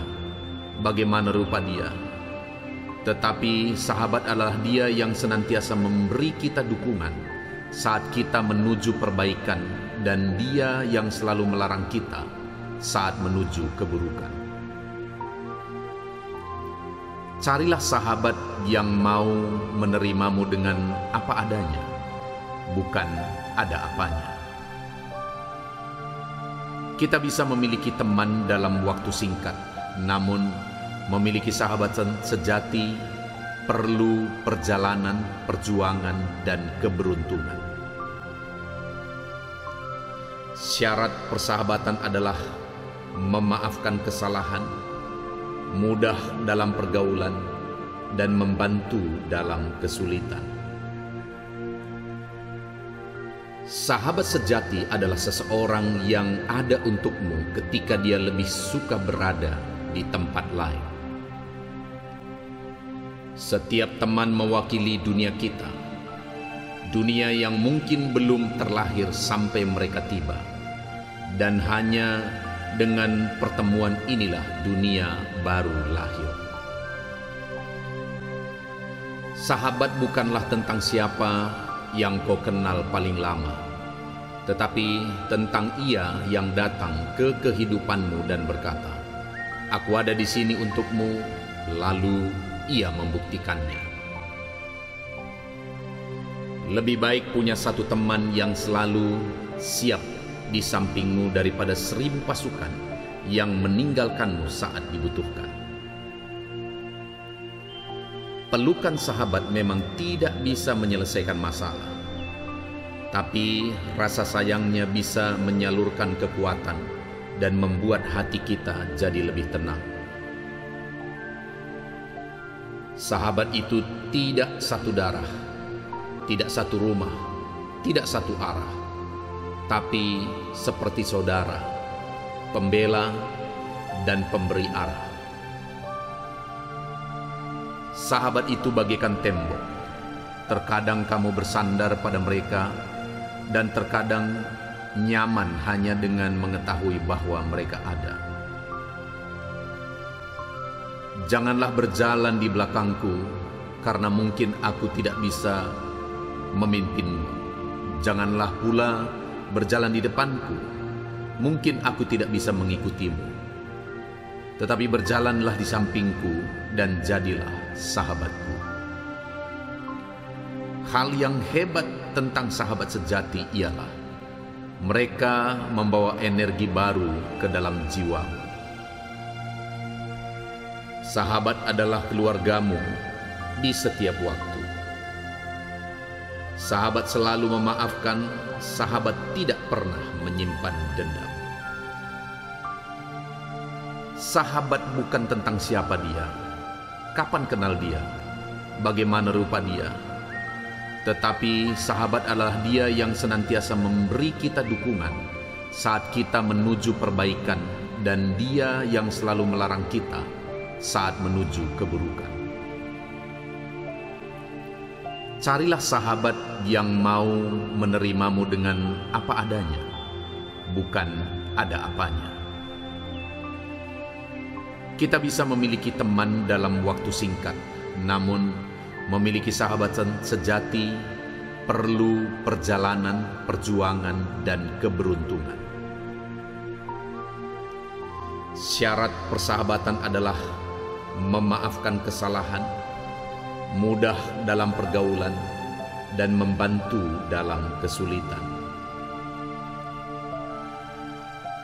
bagaimana rupa dia, tetapi sahabat adalah dia yang senantiasa memberi kita dukungan saat kita menuju perbaikan, dan dia yang selalu melarang kita saat menuju keburukan. Carilah sahabat yang mau menerimamu dengan apa adanya, bukan ada apanya. Kita bisa memiliki teman dalam waktu singkat, namun memiliki sahabat sejati perlu perjalanan, perjuangan, dan keberuntungan. Syarat persahabatan adalah memaafkan kesalahan, mudah dalam pergaulan, dan membantu dalam kesulitan. Sahabat sejati adalah seseorang yang ada untukmu ketika dia lebih suka berada di tempat lain. Setiap teman mewakili dunia kita, dunia yang mungkin belum terlahir sampai mereka tiba, dan hanya dengan pertemuan inilah dunia baru lahir. Sahabat bukanlah tentang siapa yang kau kenal paling lama, tetapi tentang ia yang datang ke kehidupanmu dan berkata, "Aku ada di sini untukmu," lalu ia membuktikannya. Lebih baik punya satu teman yang selalu siap di sampingmu daripada 1000 pasukan yang meninggalkanmu saat dibutuhkan. Pelukan sahabat memang tidak bisa menyelesaikan masalah, tapi rasa sayangnya bisa menyalurkan kekuatan dan membuat hati kita jadi lebih tenang. Sahabat itu tidak satu darah, tidak satu rumah, tidak satu arah, tapi seperti saudara, pembela dan pemberi arah. Sahabat itu bagaikan tembok. Terkadang kamu bersandar pada mereka, dan terkadang , nyaman hanya dengan mengetahui bahwa mereka ada. Janganlah berjalan di belakangku, karena mungkin aku tidak bisa memimpinmu. Janganlah pula berjalan di depanku, mungkin aku tidak bisa mengikutimu. Tetapi berjalanlah di sampingku dan jadilah sahabatku. Hal yang hebat tentang sahabat sejati ialah mereka membawa energi baru ke dalam jiwamu. Sahabat adalah keluargamu di setiap waktu. Sahabat selalu memaafkan, sahabat tidak pernah menyimpan dendam. Sahabat bukan tentang siapa dia, kapan kenal dia, bagaimana rupa dia. Tetapi sahabat adalah dia yang senantiasa memberi kita dukungan saat kita menuju perbaikan, dan dia yang selalu melarang kita saat menuju keburukan. Carilah sahabat yang mau menerimamu dengan apa adanya, bukan ada apanya. Kita bisa memiliki teman dalam waktu singkat, namun memiliki sahabat sejati perlu perjalanan, perjuangan, dan keberuntungan. Syarat persahabatan adalah memaafkan kesalahan, mudah dalam pergaulan, dan membantu dalam kesulitan.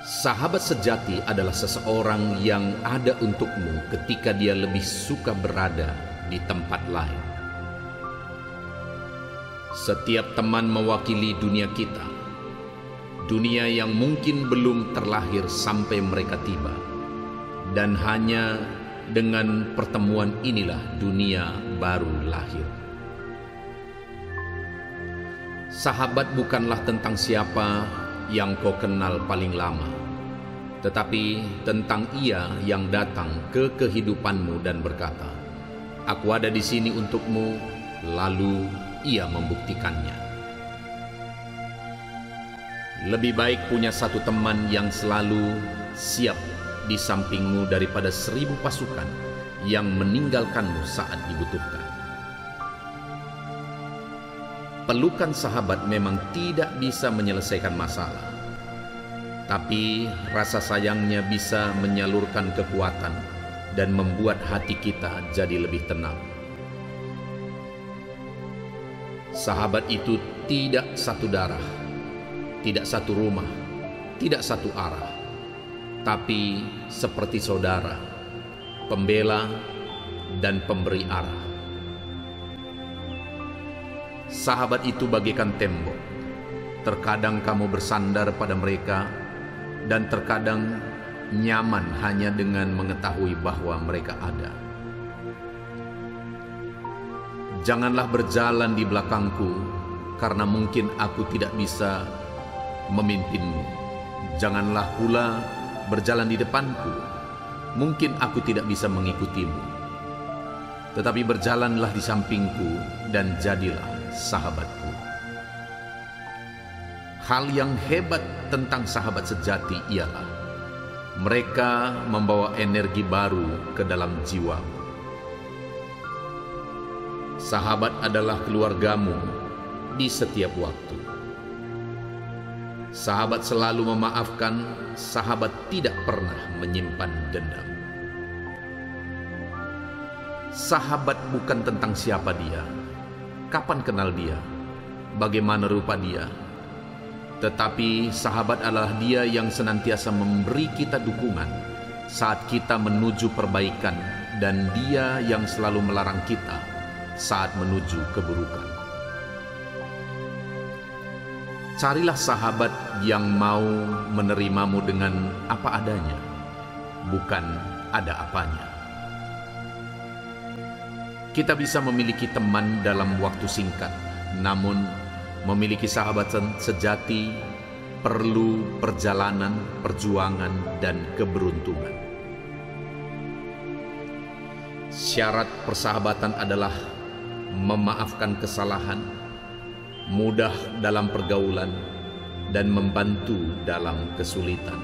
Sahabat sejati adalah seseorang yang ada untukmu ketika dia lebih suka berada di tempat lain. Setiap teman mewakili dunia kita, dunia yang mungkin belum terlahir sampai mereka tiba, dan hanya dengan pertemuan inilah dunia baru lahir. Sahabat bukanlah tentang siapa yang kau kenal paling lama, tetapi tentang ia yang datang ke kehidupanmu dan berkata, "Aku ada di sini untukmu," lalu ia membuktikannya. Lebih baik punya satu teman yang selalu siap di sampingmu daripada 1000 pasukan yang meninggalkanmu saat dibutuhkan. Pelukan sahabat memang tidak bisa menyelesaikan masalah, tapi rasa sayangnya bisa menyalurkan kekuatan dan membuat hati kita jadi lebih tenang. Sahabat itu tidak satu darah, tidak satu rumah, tidak satu arah, tapi seperti saudara, pembela, dan pemberi arah. Sahabat itu bagaikan tembok. Terkadang kamu bersandar pada mereka, dan terkadang nyaman hanya dengan mengetahui bahwa mereka ada. Janganlah berjalan di belakangku, karena mungkin aku tidak bisa memimpinmu. Janganlah pula berjalan di depanku, mungkin aku tidak bisa mengikutimu. Tetapi berjalanlah di sampingku dan jadilah sahabatku. Hal yang hebat tentang sahabat sejati ialah mereka membawa energi baru ke dalam jiwamu. Sahabat adalah keluargamu di setiap waktu. Sahabat selalu memaafkan, sahabat tidak pernah menyimpan dendam. Sahabat bukan tentang siapa dia, kapan kenal dia, bagaimana rupa dia. Tetapi sahabat adalah dia yang senantiasa memberi kita dukungan saat kita menuju perbaikan, dan dia yang selalu melarang kita saat menuju keburukan. Carilah sahabat yang mau menerimamu dengan apa adanya, bukan ada apanya. Kita bisa memiliki teman dalam waktu singkat, namun memiliki sahabat sejati perlu perjalanan, perjuangan, dan keberuntungan. Syarat persahabatan adalah memaafkan kesalahan, mudah dalam pergaulan, dan membantu dalam kesulitan.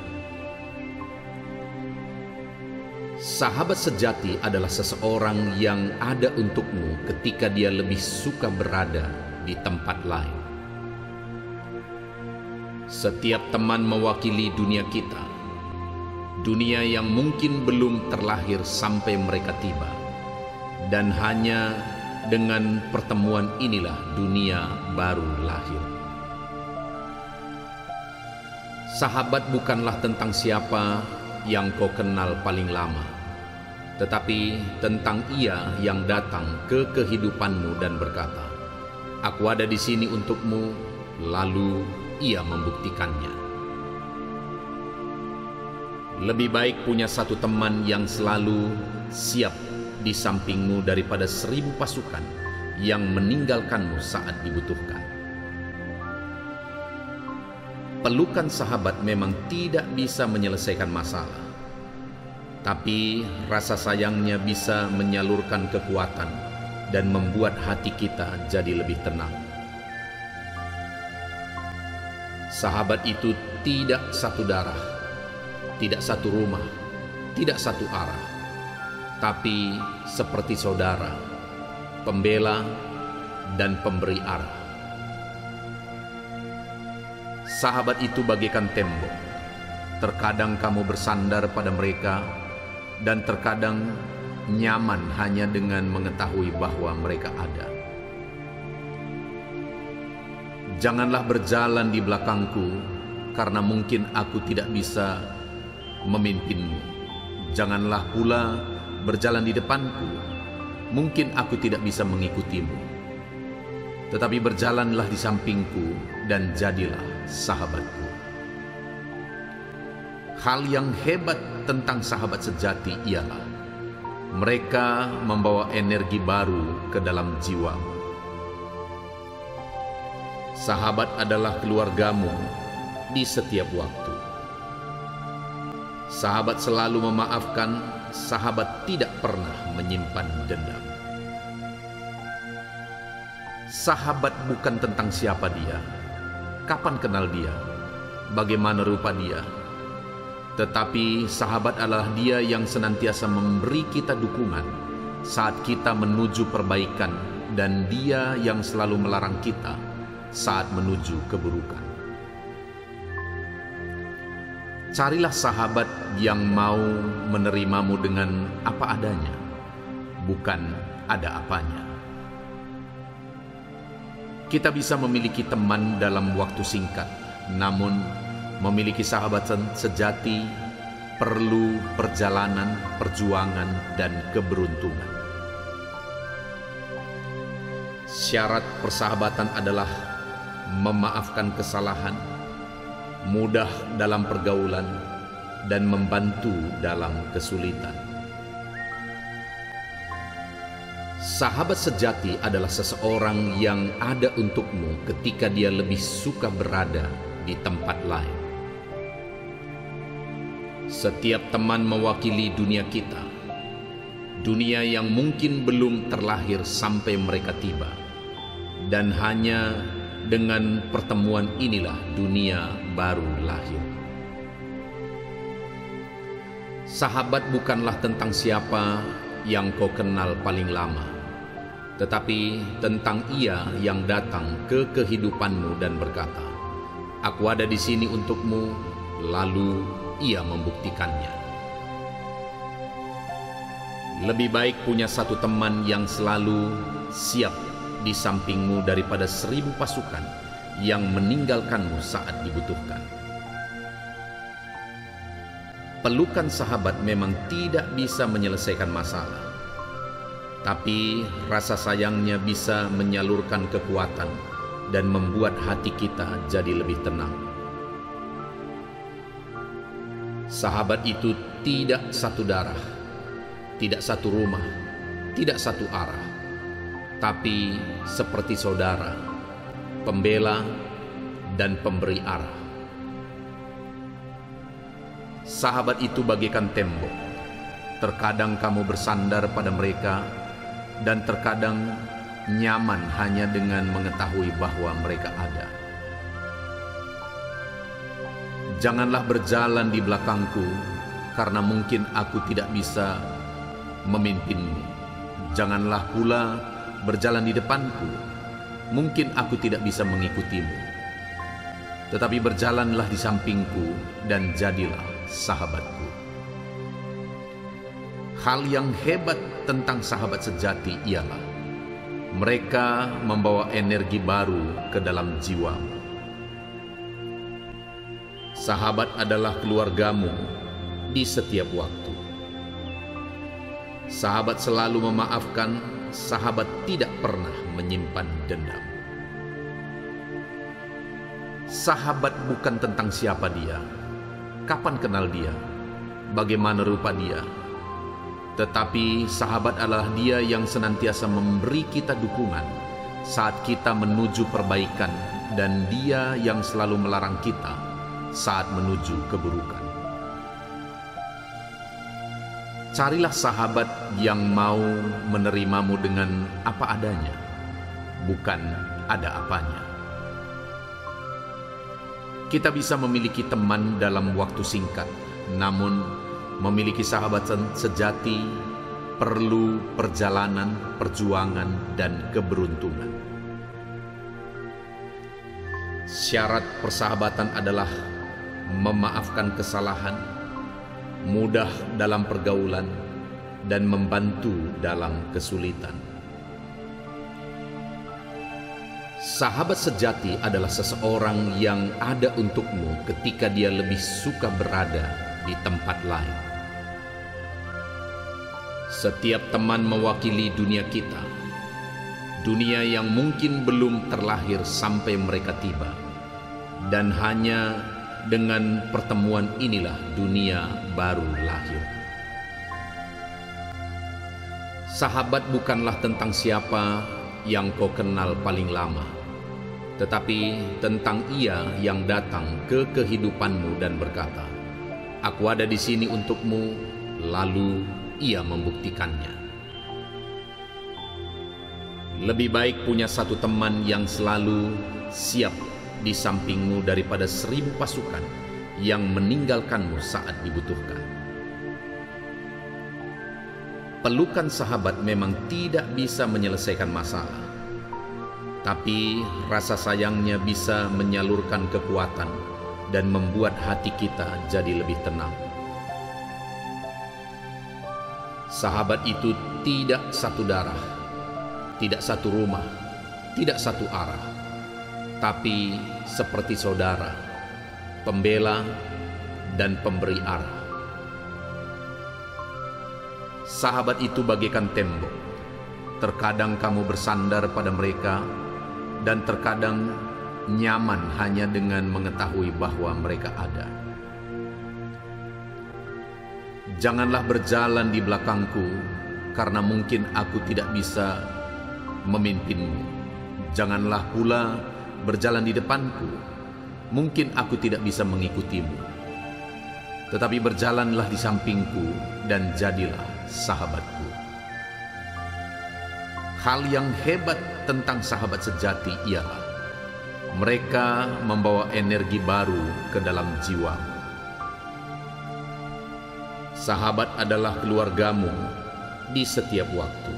Sahabat sejati adalah seseorang yang ada untukmu ketika dia lebih suka berada di tempat lain. Setiap teman mewakili dunia kita, dunia yang mungkin belum terlahir sampai mereka tiba, dan hanya dengan pertemuan inilah dunia baru lahir. Sahabat bukanlah tentang siapa yang kau kenal paling lama, tetapi tentang ia yang datang ke kehidupanmu dan berkata, "Aku ada di sini untukmu," lalu ia membuktikannya. Lebih baik punya satu teman yang selalu siap di sampingmu daripada 1000 pasukan yang meninggalkanmu saat dibutuhkan. Pelukan sahabat memang tidak bisa menyelesaikan masalah, tapi rasa sayangnya bisa menyalurkan kekuatan dan membuat hati kita jadi lebih tenang. Sahabat itu tidak satu darah, tidak satu rumah, tidak satu arah, tapi seperti saudara, pembela dan pemberi arah. Sahabat itu bagaikan tembok. Terkadang kamu bersandar pada mereka, dan terkadang nyaman hanya dengan mengetahui bahwa mereka ada. Janganlah berjalan di belakangku, karena mungkin aku tidak bisa memimpinmu. Janganlah pula berjalan di depanku, mungkin aku tidak bisa mengikutimu. Tetapi berjalanlah di sampingku dan jadilah sahabatku. Hal yang hebat tentang sahabat sejati ialah mereka membawa energi baru ke dalam jiwamu. Sahabat adalah keluargamu di setiap waktu. Sahabat selalu memaafkan, sahabat tidak pernah menyimpan dendam. Sahabat bukan tentang siapa dia, kapan kenal dia, bagaimana rupa dia, tetapi sahabat adalah dia yang senantiasa memberi kita dukungan saat kita menuju perbaikan, dan dia yang selalu melarang kita saat menuju keburukan. Carilah sahabat yang mau menerimamu dengan apa adanya, bukan ada apanya. Kita bisa memiliki teman dalam waktu singkat, namun memiliki sahabat sejati perlu perjalanan, perjuangan, dan keberuntungan. Syarat persahabatan adalah memaafkan kesalahan, mudah dalam pergaulan, dan membantu dalam kesulitan. Sahabat sejati adalah seseorang yang ada untukmu ketika dia lebih suka berada di tempat lain. Setiap teman mewakili dunia kita, dunia yang mungkin belum terlahir sampai mereka tiba, dan hanya dengan pertemuan inilah dunia baru lahir. Sahabat bukanlah tentang siapa yang kau kenal paling lama, tetapi tentang ia yang datang ke kehidupanmu dan berkata, "Aku ada di sini untukmu," lalu ia membuktikannya. Lebih baik punya satu teman yang selalu siap di sampingmu daripada 1000 pasukan yang meninggalkanmu saat dibutuhkan. Pelukan sahabat memang tidak bisa menyelesaikan masalah, tapi rasa sayangnya bisa menyalurkan kekuatan dan membuat hati kita jadi lebih tenang. Sahabat itu tidak satu darah, tidak satu rumah, tidak satu arah, tapi seperti saudara, pembela dan pemberi arah. Sahabat itu bagaikan tembok. Terkadang kamu bersandar pada mereka, dan terkadang nyaman hanya dengan mengetahui bahwa mereka ada. Janganlah berjalan di belakangku, karena mungkin aku tidak bisa memimpinmu. Janganlah pula berjalan di depanku, mungkin aku tidak bisa mengikutimu. Tetapi berjalanlah di sampingku dan jadilah sahabatku. Hal yang hebat tentang sahabat sejati ialah mereka membawa energi baru ke dalam jiwamu. Sahabat adalah keluargamu di setiap waktu. Sahabat selalu memaafkan, sahabat tidak pernah menyimpan dendam. Sahabat bukan tentang siapa dia, kapan kenal dia, bagaimana rupa dia. Tetapi sahabat adalah dia yang senantiasa memberi kita dukungan saat kita menuju perbaikan, dan dia yang selalu melarang kita saat menuju keburukan. Carilah sahabat yang mau menerimamu dengan apa adanya, bukan ada apanya. Kita bisa memiliki teman dalam waktu singkat, namun memiliki sahabat sejati perlu perjalanan, perjuangan, dan keberuntungan. Syarat persahabatan adalah memaafkan kesalahan, mudah dalam pergaulan, dan membantu dalam kesulitan. Sahabat sejati adalah seseorang yang ada untukmu ketika dia lebih suka berada di tempat lain. Setiap teman mewakili dunia kita, dunia yang mungkin belum terlahir sampai mereka tiba, dan hanya dengan pertemuan inilah dunia baru lahir. Sahabat bukanlah tentang siapa yang kau kenal paling lama, tetapi tentang ia yang datang ke kehidupanmu dan berkata, "Aku ada di sini untukmu," lalu ia membuktikannya. Lebih baik punya satu teman yang selalu siap di sampingmu daripada 1000 pasukan yang meninggalkanmu saat dibutuhkan. Pelukan sahabat memang tidak bisa menyelesaikan masalah, tapi rasa sayangnya bisa menyalurkan kekuatan dan membuat hati kita jadi lebih tenang. Sahabat itu tidak satu darah, tidak satu rumah, tidak satu arah, tapi seperti saudara, pembela, dan pemberi arah. Sahabat itu bagaikan tembok. Terkadang kamu bersandar pada mereka, dan terkadang nyaman hanya dengan mengetahui bahwa mereka ada. Janganlah berjalan di belakangku, karena mungkin aku tidak bisa memimpinmu. Janganlah pula berjalan di depanku, mungkin aku tidak bisa mengikutimu. Tetapi berjalanlah di sampingku dan jadilah sahabatku. Hal yang hebat tentang sahabat sejati ialah mereka membawa energi baru ke dalam jiwamu. Sahabat adalah keluargamu di setiap waktu.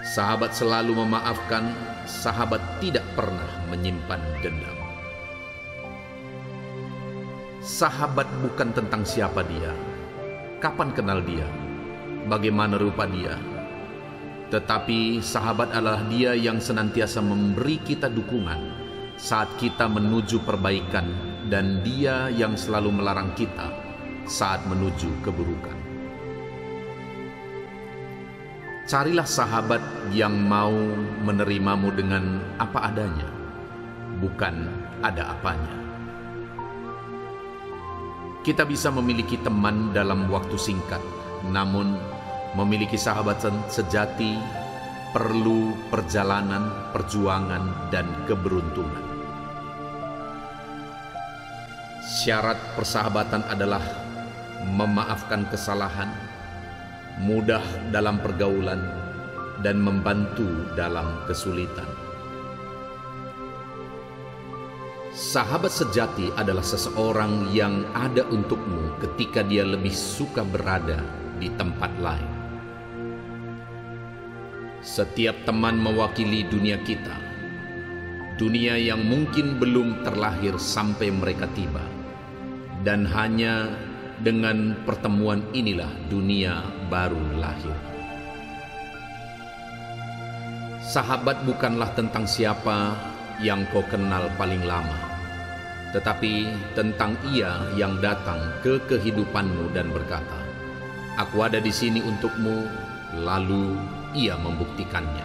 Sahabat selalu memaafkan, sahabat tidak pernah menyimpan dendam. Sahabat bukan tentang siapa dia, kapan kenal dia, bagaimana rupa dia. Tetapi sahabat adalah dia yang senantiasa memberi kita dukungan saat kita menuju perbaikan, dan dia yang selalu melarang kita saat menuju keburukan. Carilah sahabat yang mau menerimamu dengan apa adanya, bukan ada apanya. Kita bisa memiliki teman dalam waktu singkat, namun memiliki sahabat sejati perlu perjalanan, perjuangan, dan keberuntungan. Syarat persahabatan adalah memaafkan kesalahan, mudah dalam pergaulan, dan membantu dalam kesulitan. Sahabat sejati adalah seseorang yang ada untukmu ketika dia lebih suka berada di tempat lain. Setiap teman mewakili dunia kita, dunia yang mungkin belum terlahir sampai mereka tiba, dan hanya dengan pertemuan inilah dunia baru lahir. Sahabat bukanlah tentang siapa yang kau kenal paling lama, tetapi tentang ia yang datang ke kehidupanmu dan berkata, "Aku ada di sini untukmu," lalu ia membuktikannya.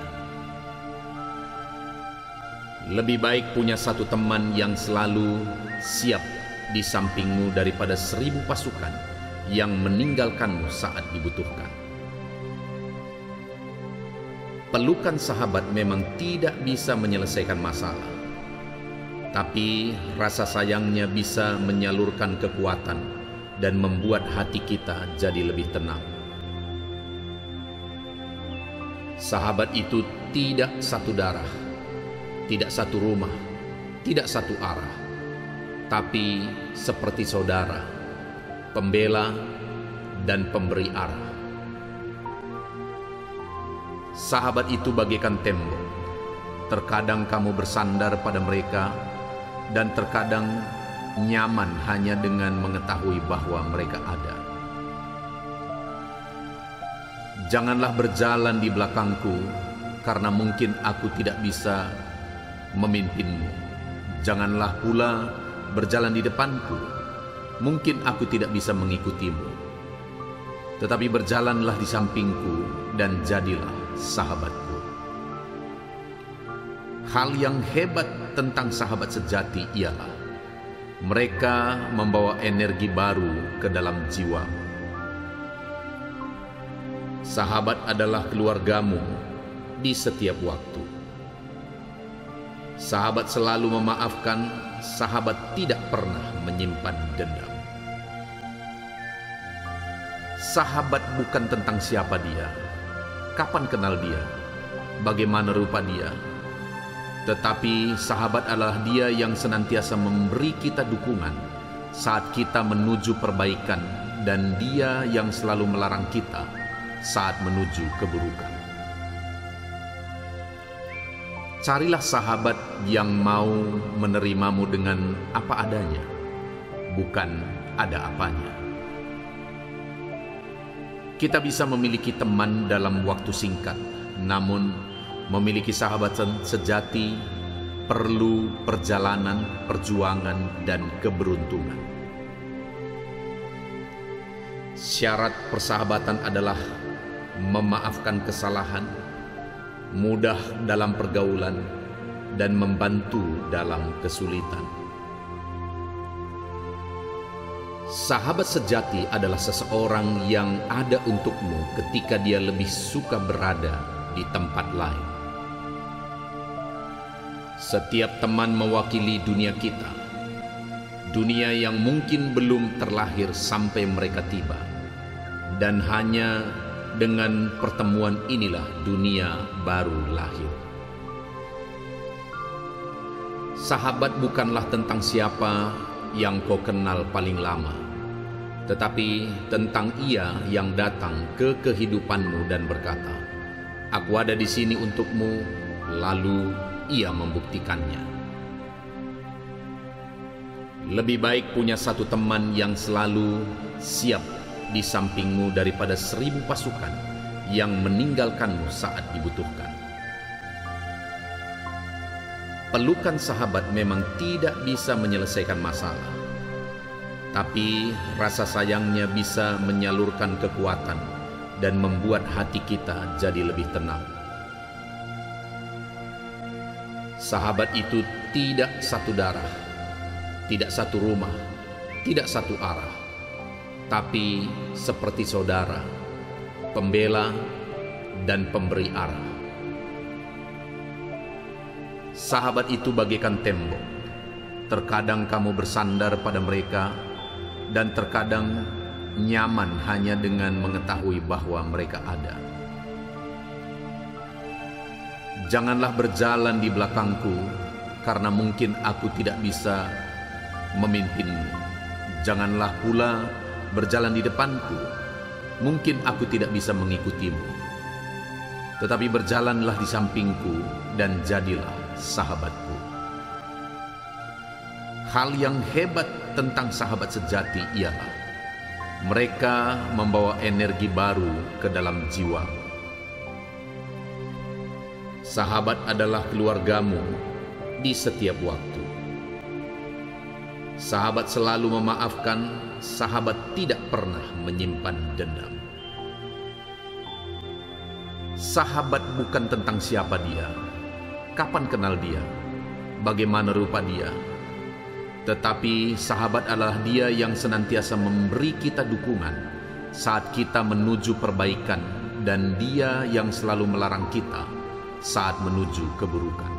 Lebih baik punya satu teman yang selalu siap di sampingmu daripada 1000 pasukan yang meninggalkanmu saat dibutuhkan. Pelukan sahabat memang tidak bisa menyelesaikan masalah, tapi rasa sayangnya bisa menyalurkan kekuatan dan membuat hati kita jadi lebih tenang. Sahabat itu tidak satu darah, tidak satu rumah, tidak satu arah, tapi seperti saudara, pembela dan pemberi arah. Sahabat itu bagaikan tembok. Terkadang kamu bersandar pada mereka, dan terkadang nyaman hanya dengan mengetahui bahwa mereka ada. Janganlah berjalan di belakangku, karena mungkin aku tidak bisa memimpinmu. Janganlah pula berjalan di depanku, mungkin aku tidak bisa mengikutimu. Tetapi berjalanlah di sampingku dan jadilah sahabatku. Hal yang hebat tentang sahabat sejati ialah mereka membawa energi baru ke dalam jiwa. Sahabat adalah keluargamu di setiap waktu. Sahabat selalu memaafkan, sahabat tidak pernah menyimpan dendam. Sahabat bukan tentang siapa dia, kapan kenal dia, bagaimana rupa dia, tetapi sahabat adalah dia yang senantiasa memberi kita dukungan saat kita menuju perbaikan, dan dia yang selalu melarang kita saat menuju keburukan. Carilah sahabat yang mau menerimamu dengan apa adanya, bukan ada apanya. Kita bisa memiliki teman dalam waktu singkat, namun memiliki sahabat sejati perlu perjalanan, perjuangan, dan keberuntungan. Syarat persahabatan adalah memaafkan kesalahan, mudah dalam pergaulan, dan membantu dalam kesulitan. Sahabat sejati adalah seseorang yang ada untukmu ketika dia lebih suka berada di tempat lain. Setiap teman mewakili dunia kita, dunia yang mungkin belum terlahir sampai mereka tiba, dan hanya dengan pertemuan inilah dunia baru lahir. Sahabat bukanlah tentang siapa yang kau kenal paling lama, tetapi tentang ia yang datang ke kehidupanmu dan berkata, "Aku ada di sini untukmu," lalu ia membuktikannya. Lebih baik punya satu teman yang selalu siap di sampingmu daripada 1000 pasukan yang meninggalkanmu saat dibutuhkan. Pelukan sahabat memang tidak bisa menyelesaikan masalah, tapi rasa sayangnya bisa menyalurkan kekuatan dan membuat hati kita jadi lebih tenang. Sahabat itu tidak satu darah, tidak satu rumah, tidak satu arah, tapi seperti saudara, pembela, dan pemberi arah. Sahabat itu bagaikan tembok. Terkadang kamu bersandar pada mereka, dan terkadang nyaman hanya dengan mengetahui bahwa mereka ada. Janganlah berjalan di belakangku, karena mungkin aku tidak bisa memimpinmu. Janganlah pula berjalan di depanku, mungkin aku tidak bisa mengikutimu. Tetapi berjalanlah di sampingku dan jadilah sahabatku. Hal yang hebat tentang sahabat sejati ialah mereka membawa energi baru ke dalam jiwa. Sahabat adalah keluargamu di setiap waktu. Sahabat selalu memaafkan, sahabat tidak pernah menyimpan dendam. Sahabat bukan tentang siapa dia, kapan kenal dia, bagaimana rupa dia. Tetapi sahabat adalah dia yang senantiasa memberi kita dukungan saat kita menuju perbaikan, dan dia yang selalu melarang kita saat menuju keburukan.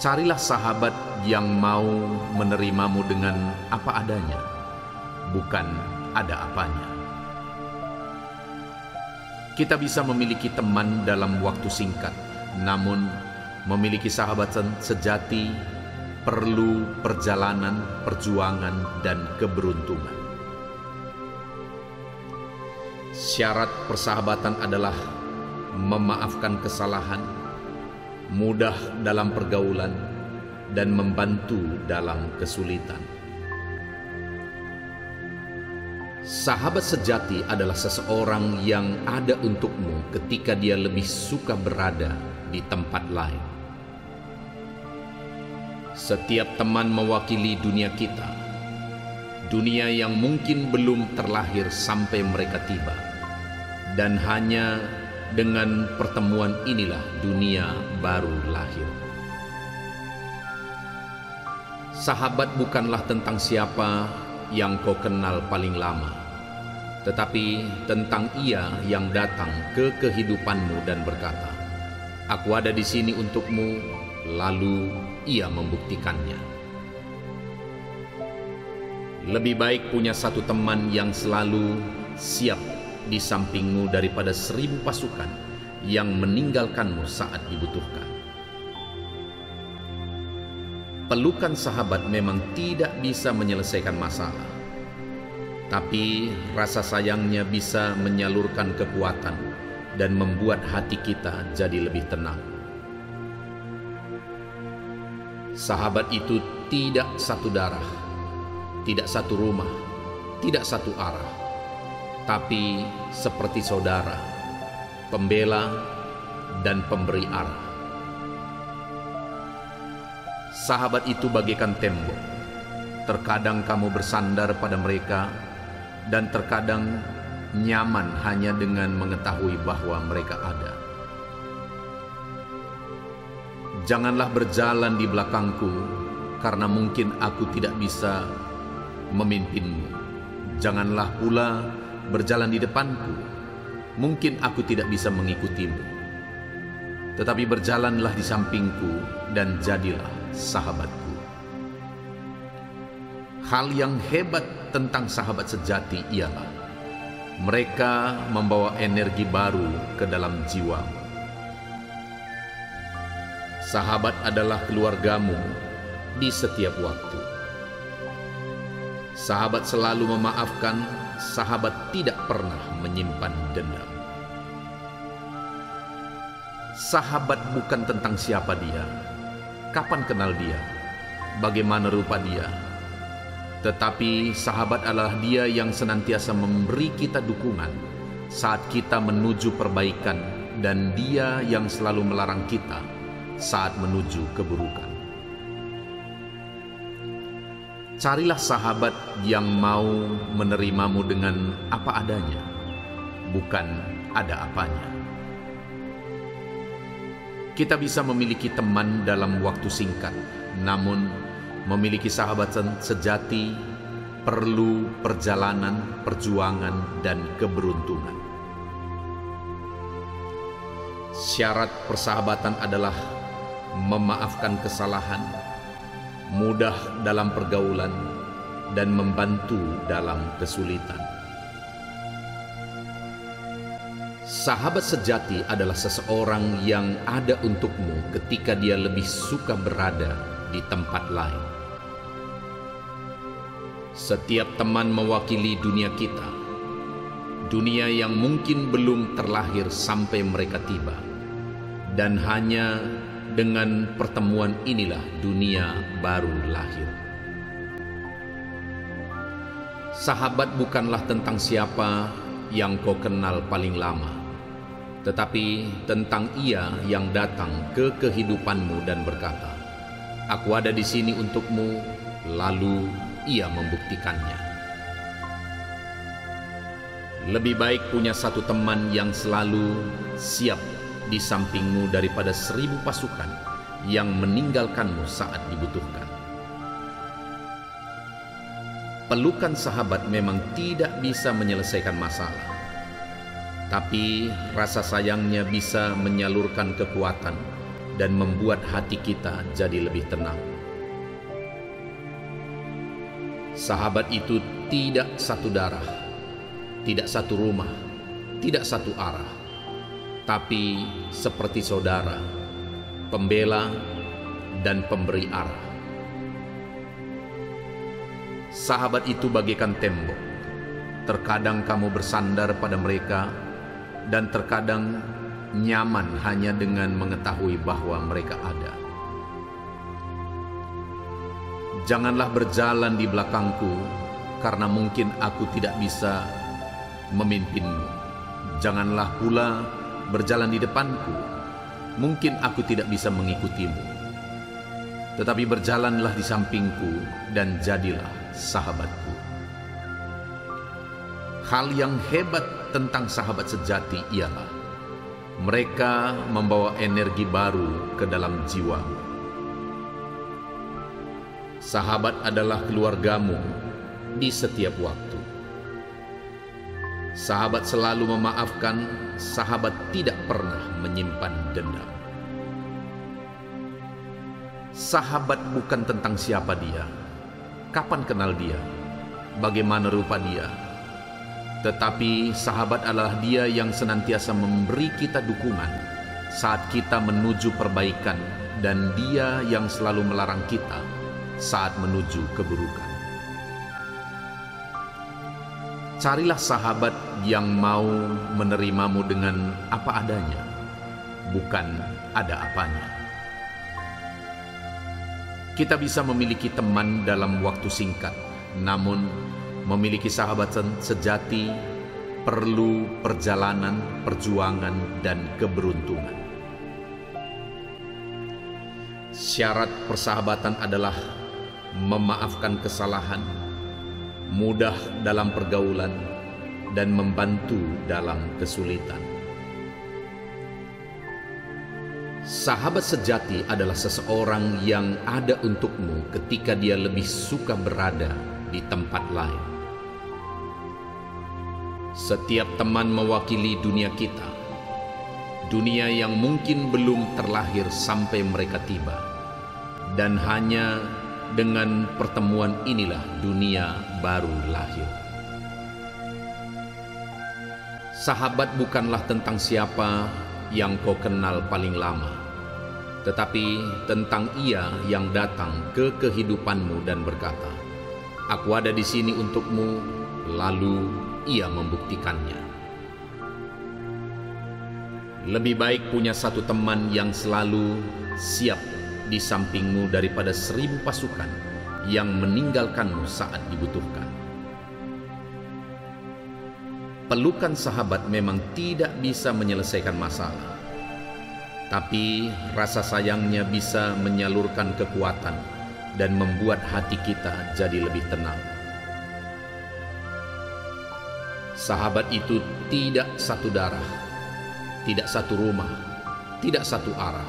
Carilah sahabat yang mau menerimamu dengan apa adanya, bukan ada apanya. Kita bisa memiliki teman dalam waktu singkat, namun memiliki sahabat sejati perlu perjalanan, perjuangan, dan keberuntungan. Syarat persahabatan adalah memaafkan kesalahan, mudah dalam pergaulan, dan membantu dalam kesulitan. Sahabat sejati adalah seseorang yang ada untukmu ketika dia lebih suka berada di tempat lain. Setiap teman mewakili dunia kita, dunia yang mungkin belum terlahir sampai mereka tiba, dan hanya dengan pertemuan inilah dunia baru lahir. Sahabat bukanlah tentang siapa yang kau kenal paling lama, tetapi tentang ia yang datang ke kehidupanmu dan berkata, "Aku ada di sini untukmu," lalu ia membuktikannya. Lebih baik punya satu teman yang selalu siap di sampingmu daripada 1000 pasukan yang meninggalkanmu saat dibutuhkan. Pelukan sahabat memang tidak bisa menyelesaikan masalah, tapi rasa sayangnya bisa menyalurkan kekuatan dan membuat hati kita jadi lebih tenang. Sahabat itu tidak satu darah, tidak satu rumah, tidak satu arah, tapi seperti saudara, pembela, dan pemberi arah. Sahabat itu bagaikan tembok. Terkadang kamu bersandar pada mereka, dan terkadang nyaman hanya dengan mengetahui bahwa mereka ada. Janganlah berjalan di belakangku, karena mungkin aku tidak bisa memimpinmu. Janganlah pula berjalan di depanku, mungkin aku tidak bisa mengikutimu. Tetapi berjalanlah di sampingku dan jadilah sahabatku. Hal yang hebat tentang sahabat sejati ialah mereka membawa energi baru ke dalam jiwamu. Sahabat adalah keluargamu di setiap waktu. Sahabat selalu memaafkan, sahabat tidak pernah menyimpan dendam. Sahabat bukan tentang siapa dia, kapan kenal dia, bagaimana rupa dia. Tetapi sahabat adalah dia yang senantiasa memberi kita dukungan saat kita menuju perbaikan, dan dia yang selalu melarang kita saat menuju keburukan. Carilah sahabat yang mau menerimamu dengan apa adanya, bukan ada apanya. Kita bisa memiliki teman dalam waktu singkat, namun memiliki sahabat sejati perlu perjalanan, perjuangan, dan keberuntungan. Syarat persahabatan adalah memaafkan kesalahan, mudah dalam pergaulan, dan membantu dalam kesulitan. Sahabat sejati adalah seseorang yang ada untukmu ketika dia lebih suka berada di tempat lain. Setiap teman mewakili dunia kita, dunia yang mungkin belum terlahir sampai mereka tiba, dan hanya dengan pertemuan inilah dunia baru lahir. Sahabat bukanlah tentang siapa yang kau kenal paling lama, tetapi tentang ia yang datang ke kehidupanmu dan berkata, "Aku ada di sini untukmu," lalu ia membuktikannya. Lebih baik punya satu teman yang selalu siap di sampingmu daripada 1000 pasukan yang meninggalkanmu saat dibutuhkan. Pelukan sahabat memang tidak bisa menyelesaikan masalah, tapi rasa sayangnya bisa menyalurkan kekuatan dan membuat hati kita jadi lebih tenang. Sahabat itu tidak satu darah, tidak satu rumah, tidak satu arah, tapi seperti saudara, pembela, dan pemberi arah. Sahabat itu bagaikan tembok. Terkadang kamu bersandar pada mereka, dan terkadang nyaman hanya dengan mengetahui bahwa mereka ada. Janganlah berjalan di belakangku, karena mungkin aku tidak bisa memimpinmu. Janganlah pula berjalan di depanku, mungkin aku tidak bisa mengikutimu. Tetapi berjalanlah di sampingku dan jadilah sahabatku. Hal yang hebat tentang sahabat sejati ialah mereka membawa energi baru ke dalam jiwamu. Sahabat adalah keluargamu di setiap waktu. Sahabat selalu memaafkan, sahabat tidak pernah menyimpan dendam. Sahabat bukan tentang siapa dia, kapan kenal dia, bagaimana rupa dia, tetapi sahabat adalah dia yang senantiasa memberi kita dukungan saat kita menuju perbaikan, dan dia yang selalu melarang kita saat menuju keburukan. Carilah sahabat yang mau menerimamu dengan apa adanya, bukan ada apanya. Kita bisa memiliki teman dalam waktu singkat, namun memiliki sahabat sejati perlu perjalanan, perjuangan, dan keberuntungan. Syarat persahabatan adalah memaafkan kesalahan, mudah dalam pergaulan, dan membantu dalam kesulitan. Sahabat sejati adalah seseorang yang ada untukmu ketika dia lebih suka berada di tempat lain. Setiap teman mewakili dunia kita, dunia yang mungkin belum terlahir sampai mereka tiba, dan hanya dengan pertemuan inilah dunia baru lahir. Sahabat bukanlah tentang siapa yang kau kenal paling lama, tetapi tentang ia yang datang ke kehidupanmu dan berkata, "Aku ada di sini untukmu," lalu ia membuktikannya. Lebih baik punya satu teman yang selalu siap di sampingmu daripada 1000 pasukan yang meninggalkanmu saat dibutuhkan. Pelukan sahabat memang tidak bisa menyelesaikan masalah, tapi rasa sayangnya bisa menyalurkan kekuatan dan membuat hati kita jadi lebih tenang. Sahabat itu tidak satu darah, tidak satu rumah, tidak satu arah,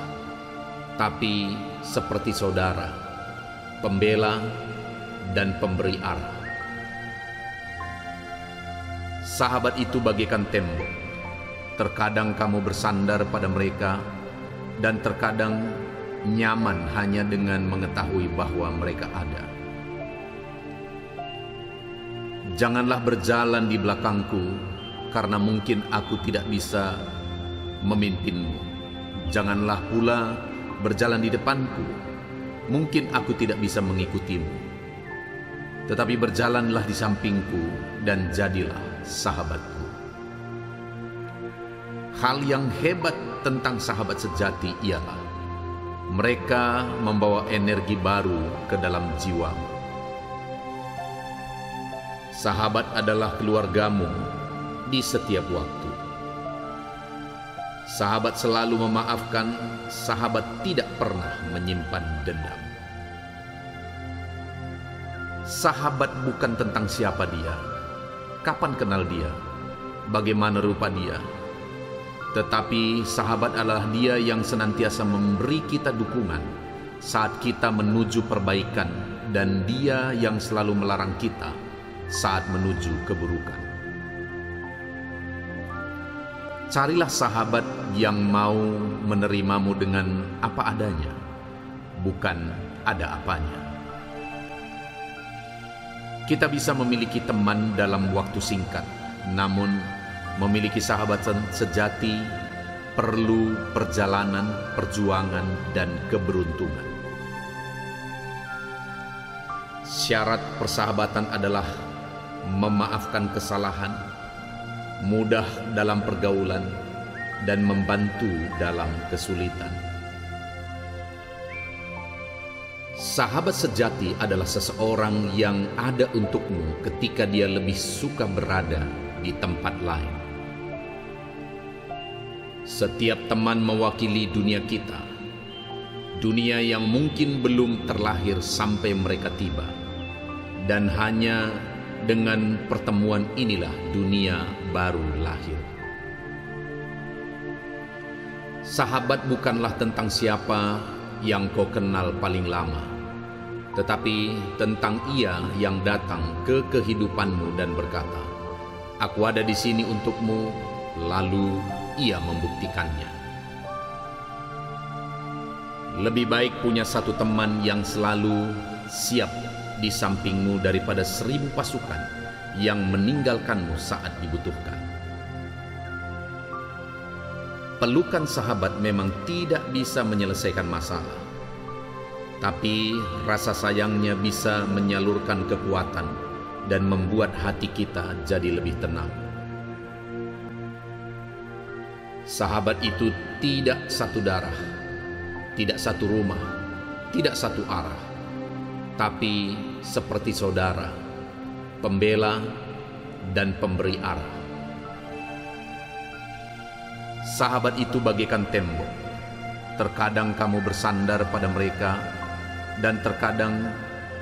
tapi seperti saudara, pembela, dan pemberi arah. Sahabat itu bagaikan tembok. Terkadang kamu bersandar pada mereka, dan terkadang nyaman hanya dengan mengetahui bahwa mereka ada. Janganlah berjalan di belakangku, karena mungkin aku tidak bisa memimpinmu. Janganlah pula berjalan di depanku, mungkin aku tidak bisa mengikutimu. Tetapi berjalanlah di sampingku dan jadilah sahabatku. Hal yang hebat tentang sahabat sejati ialah mereka membawa energi baru ke dalam jiwamu. Sahabat adalah keluargamu di setiap waktu. Sahabat selalu memaafkan, sahabat tidak pernah menyimpan dendam. Sahabat bukan tentang siapa dia, kapan kenal dia, bagaimana rupa dia. Tetapi sahabat adalah dia yang senantiasa memberi kita dukungan saat kita menuju perbaikan, dan dia yang selalu melarang kita saat menuju keburukan. Carilah sahabat yang mau menerimamu dengan apa adanya, bukan ada apanya. Kita bisa memiliki teman dalam waktu singkat, namun memiliki sahabat sejati perlu perjalanan, perjuangan, dan keberuntungan. Syarat persahabatan adalah memaafkan kesalahan, mudah dalam pergaulan, dan membantu dalam kesulitan. Sahabat sejati adalah seseorang yang ada untukmu ketika dia lebih suka berada di tempat lain. Setiap teman mewakili dunia kita, dunia yang mungkin belum terlahir sampai mereka tiba, dan hanya dengan pertemuan inilah dunia baru lahir. Sahabat bukanlah tentang siapa yang kau kenal paling lama, tetapi tentang ia yang datang ke kehidupanmu dan berkata, "Aku ada di sini untukmu," lalu ia membuktikannya. Lebih baik punya satu teman yang selalu siap di sampingmu daripada 1000 pasukan yang meninggalkanmu saat dibutuhkan. Pelukan sahabat memang tidak bisa menyelesaikan masalah, tapi rasa sayangnya bisa menyalurkan kekuatan dan membuat hati kita jadi lebih tenang. Sahabat itu tidak satu darah, tidak satu rumah, tidak satu arah, tapi seperti saudara, pembela, dan pemberi arah. Sahabat itu bagaikan tembok. Terkadang kamu bersandar pada mereka, dan terkadang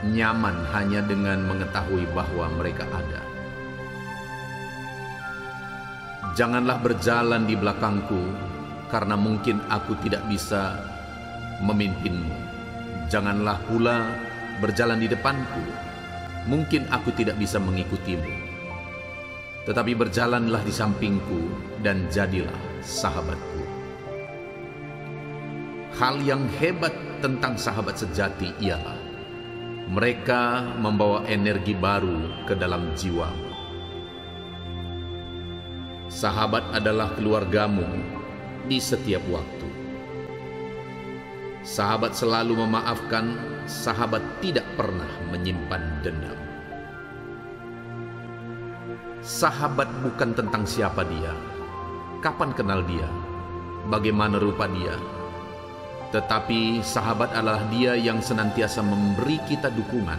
nyaman hanya dengan mengetahui bahwa mereka ada. Janganlah berjalan di belakangku, karena mungkin aku tidak bisa memimpinmu. Janganlah pula berjalan di depanku, mungkin aku tidak bisa mengikutimu. Tetapi berjalanlah di sampingku dan jadilah sahabatku. Hal yang hebat tentang sahabat sejati ialah mereka membawa energi baru ke dalam jiwamu. Sahabat adalah keluargamu di setiap waktu. Sahabat selalu memaafkan, sahabat tidak pernah menyimpan dendam. Sahabat bukan tentang siapa dia, kapan kenal dia, bagaimana rupa dia. Tetapi sahabat adalah dia yang senantiasa memberi kita dukungan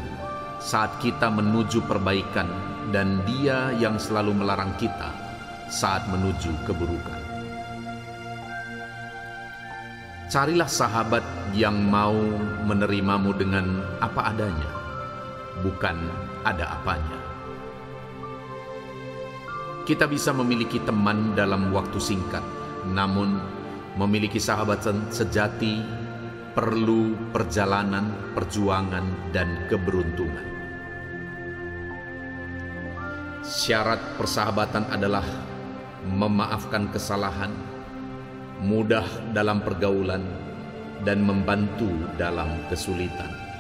saat kita menuju perbaikan, dan dia yang selalu melarang kita saat menuju keburukan. Carilah sahabat yang mau menerimamu dengan apa adanya, bukan ada apanya. Kita bisa memiliki teman dalam waktu singkat, namun memiliki sahabat sejati perlu perjalanan, perjuangan, dan keberuntungan. Syarat persahabatan adalah memaafkan kesalahan, mudah dalam pergaulan, dan membantu dalam kesulitan.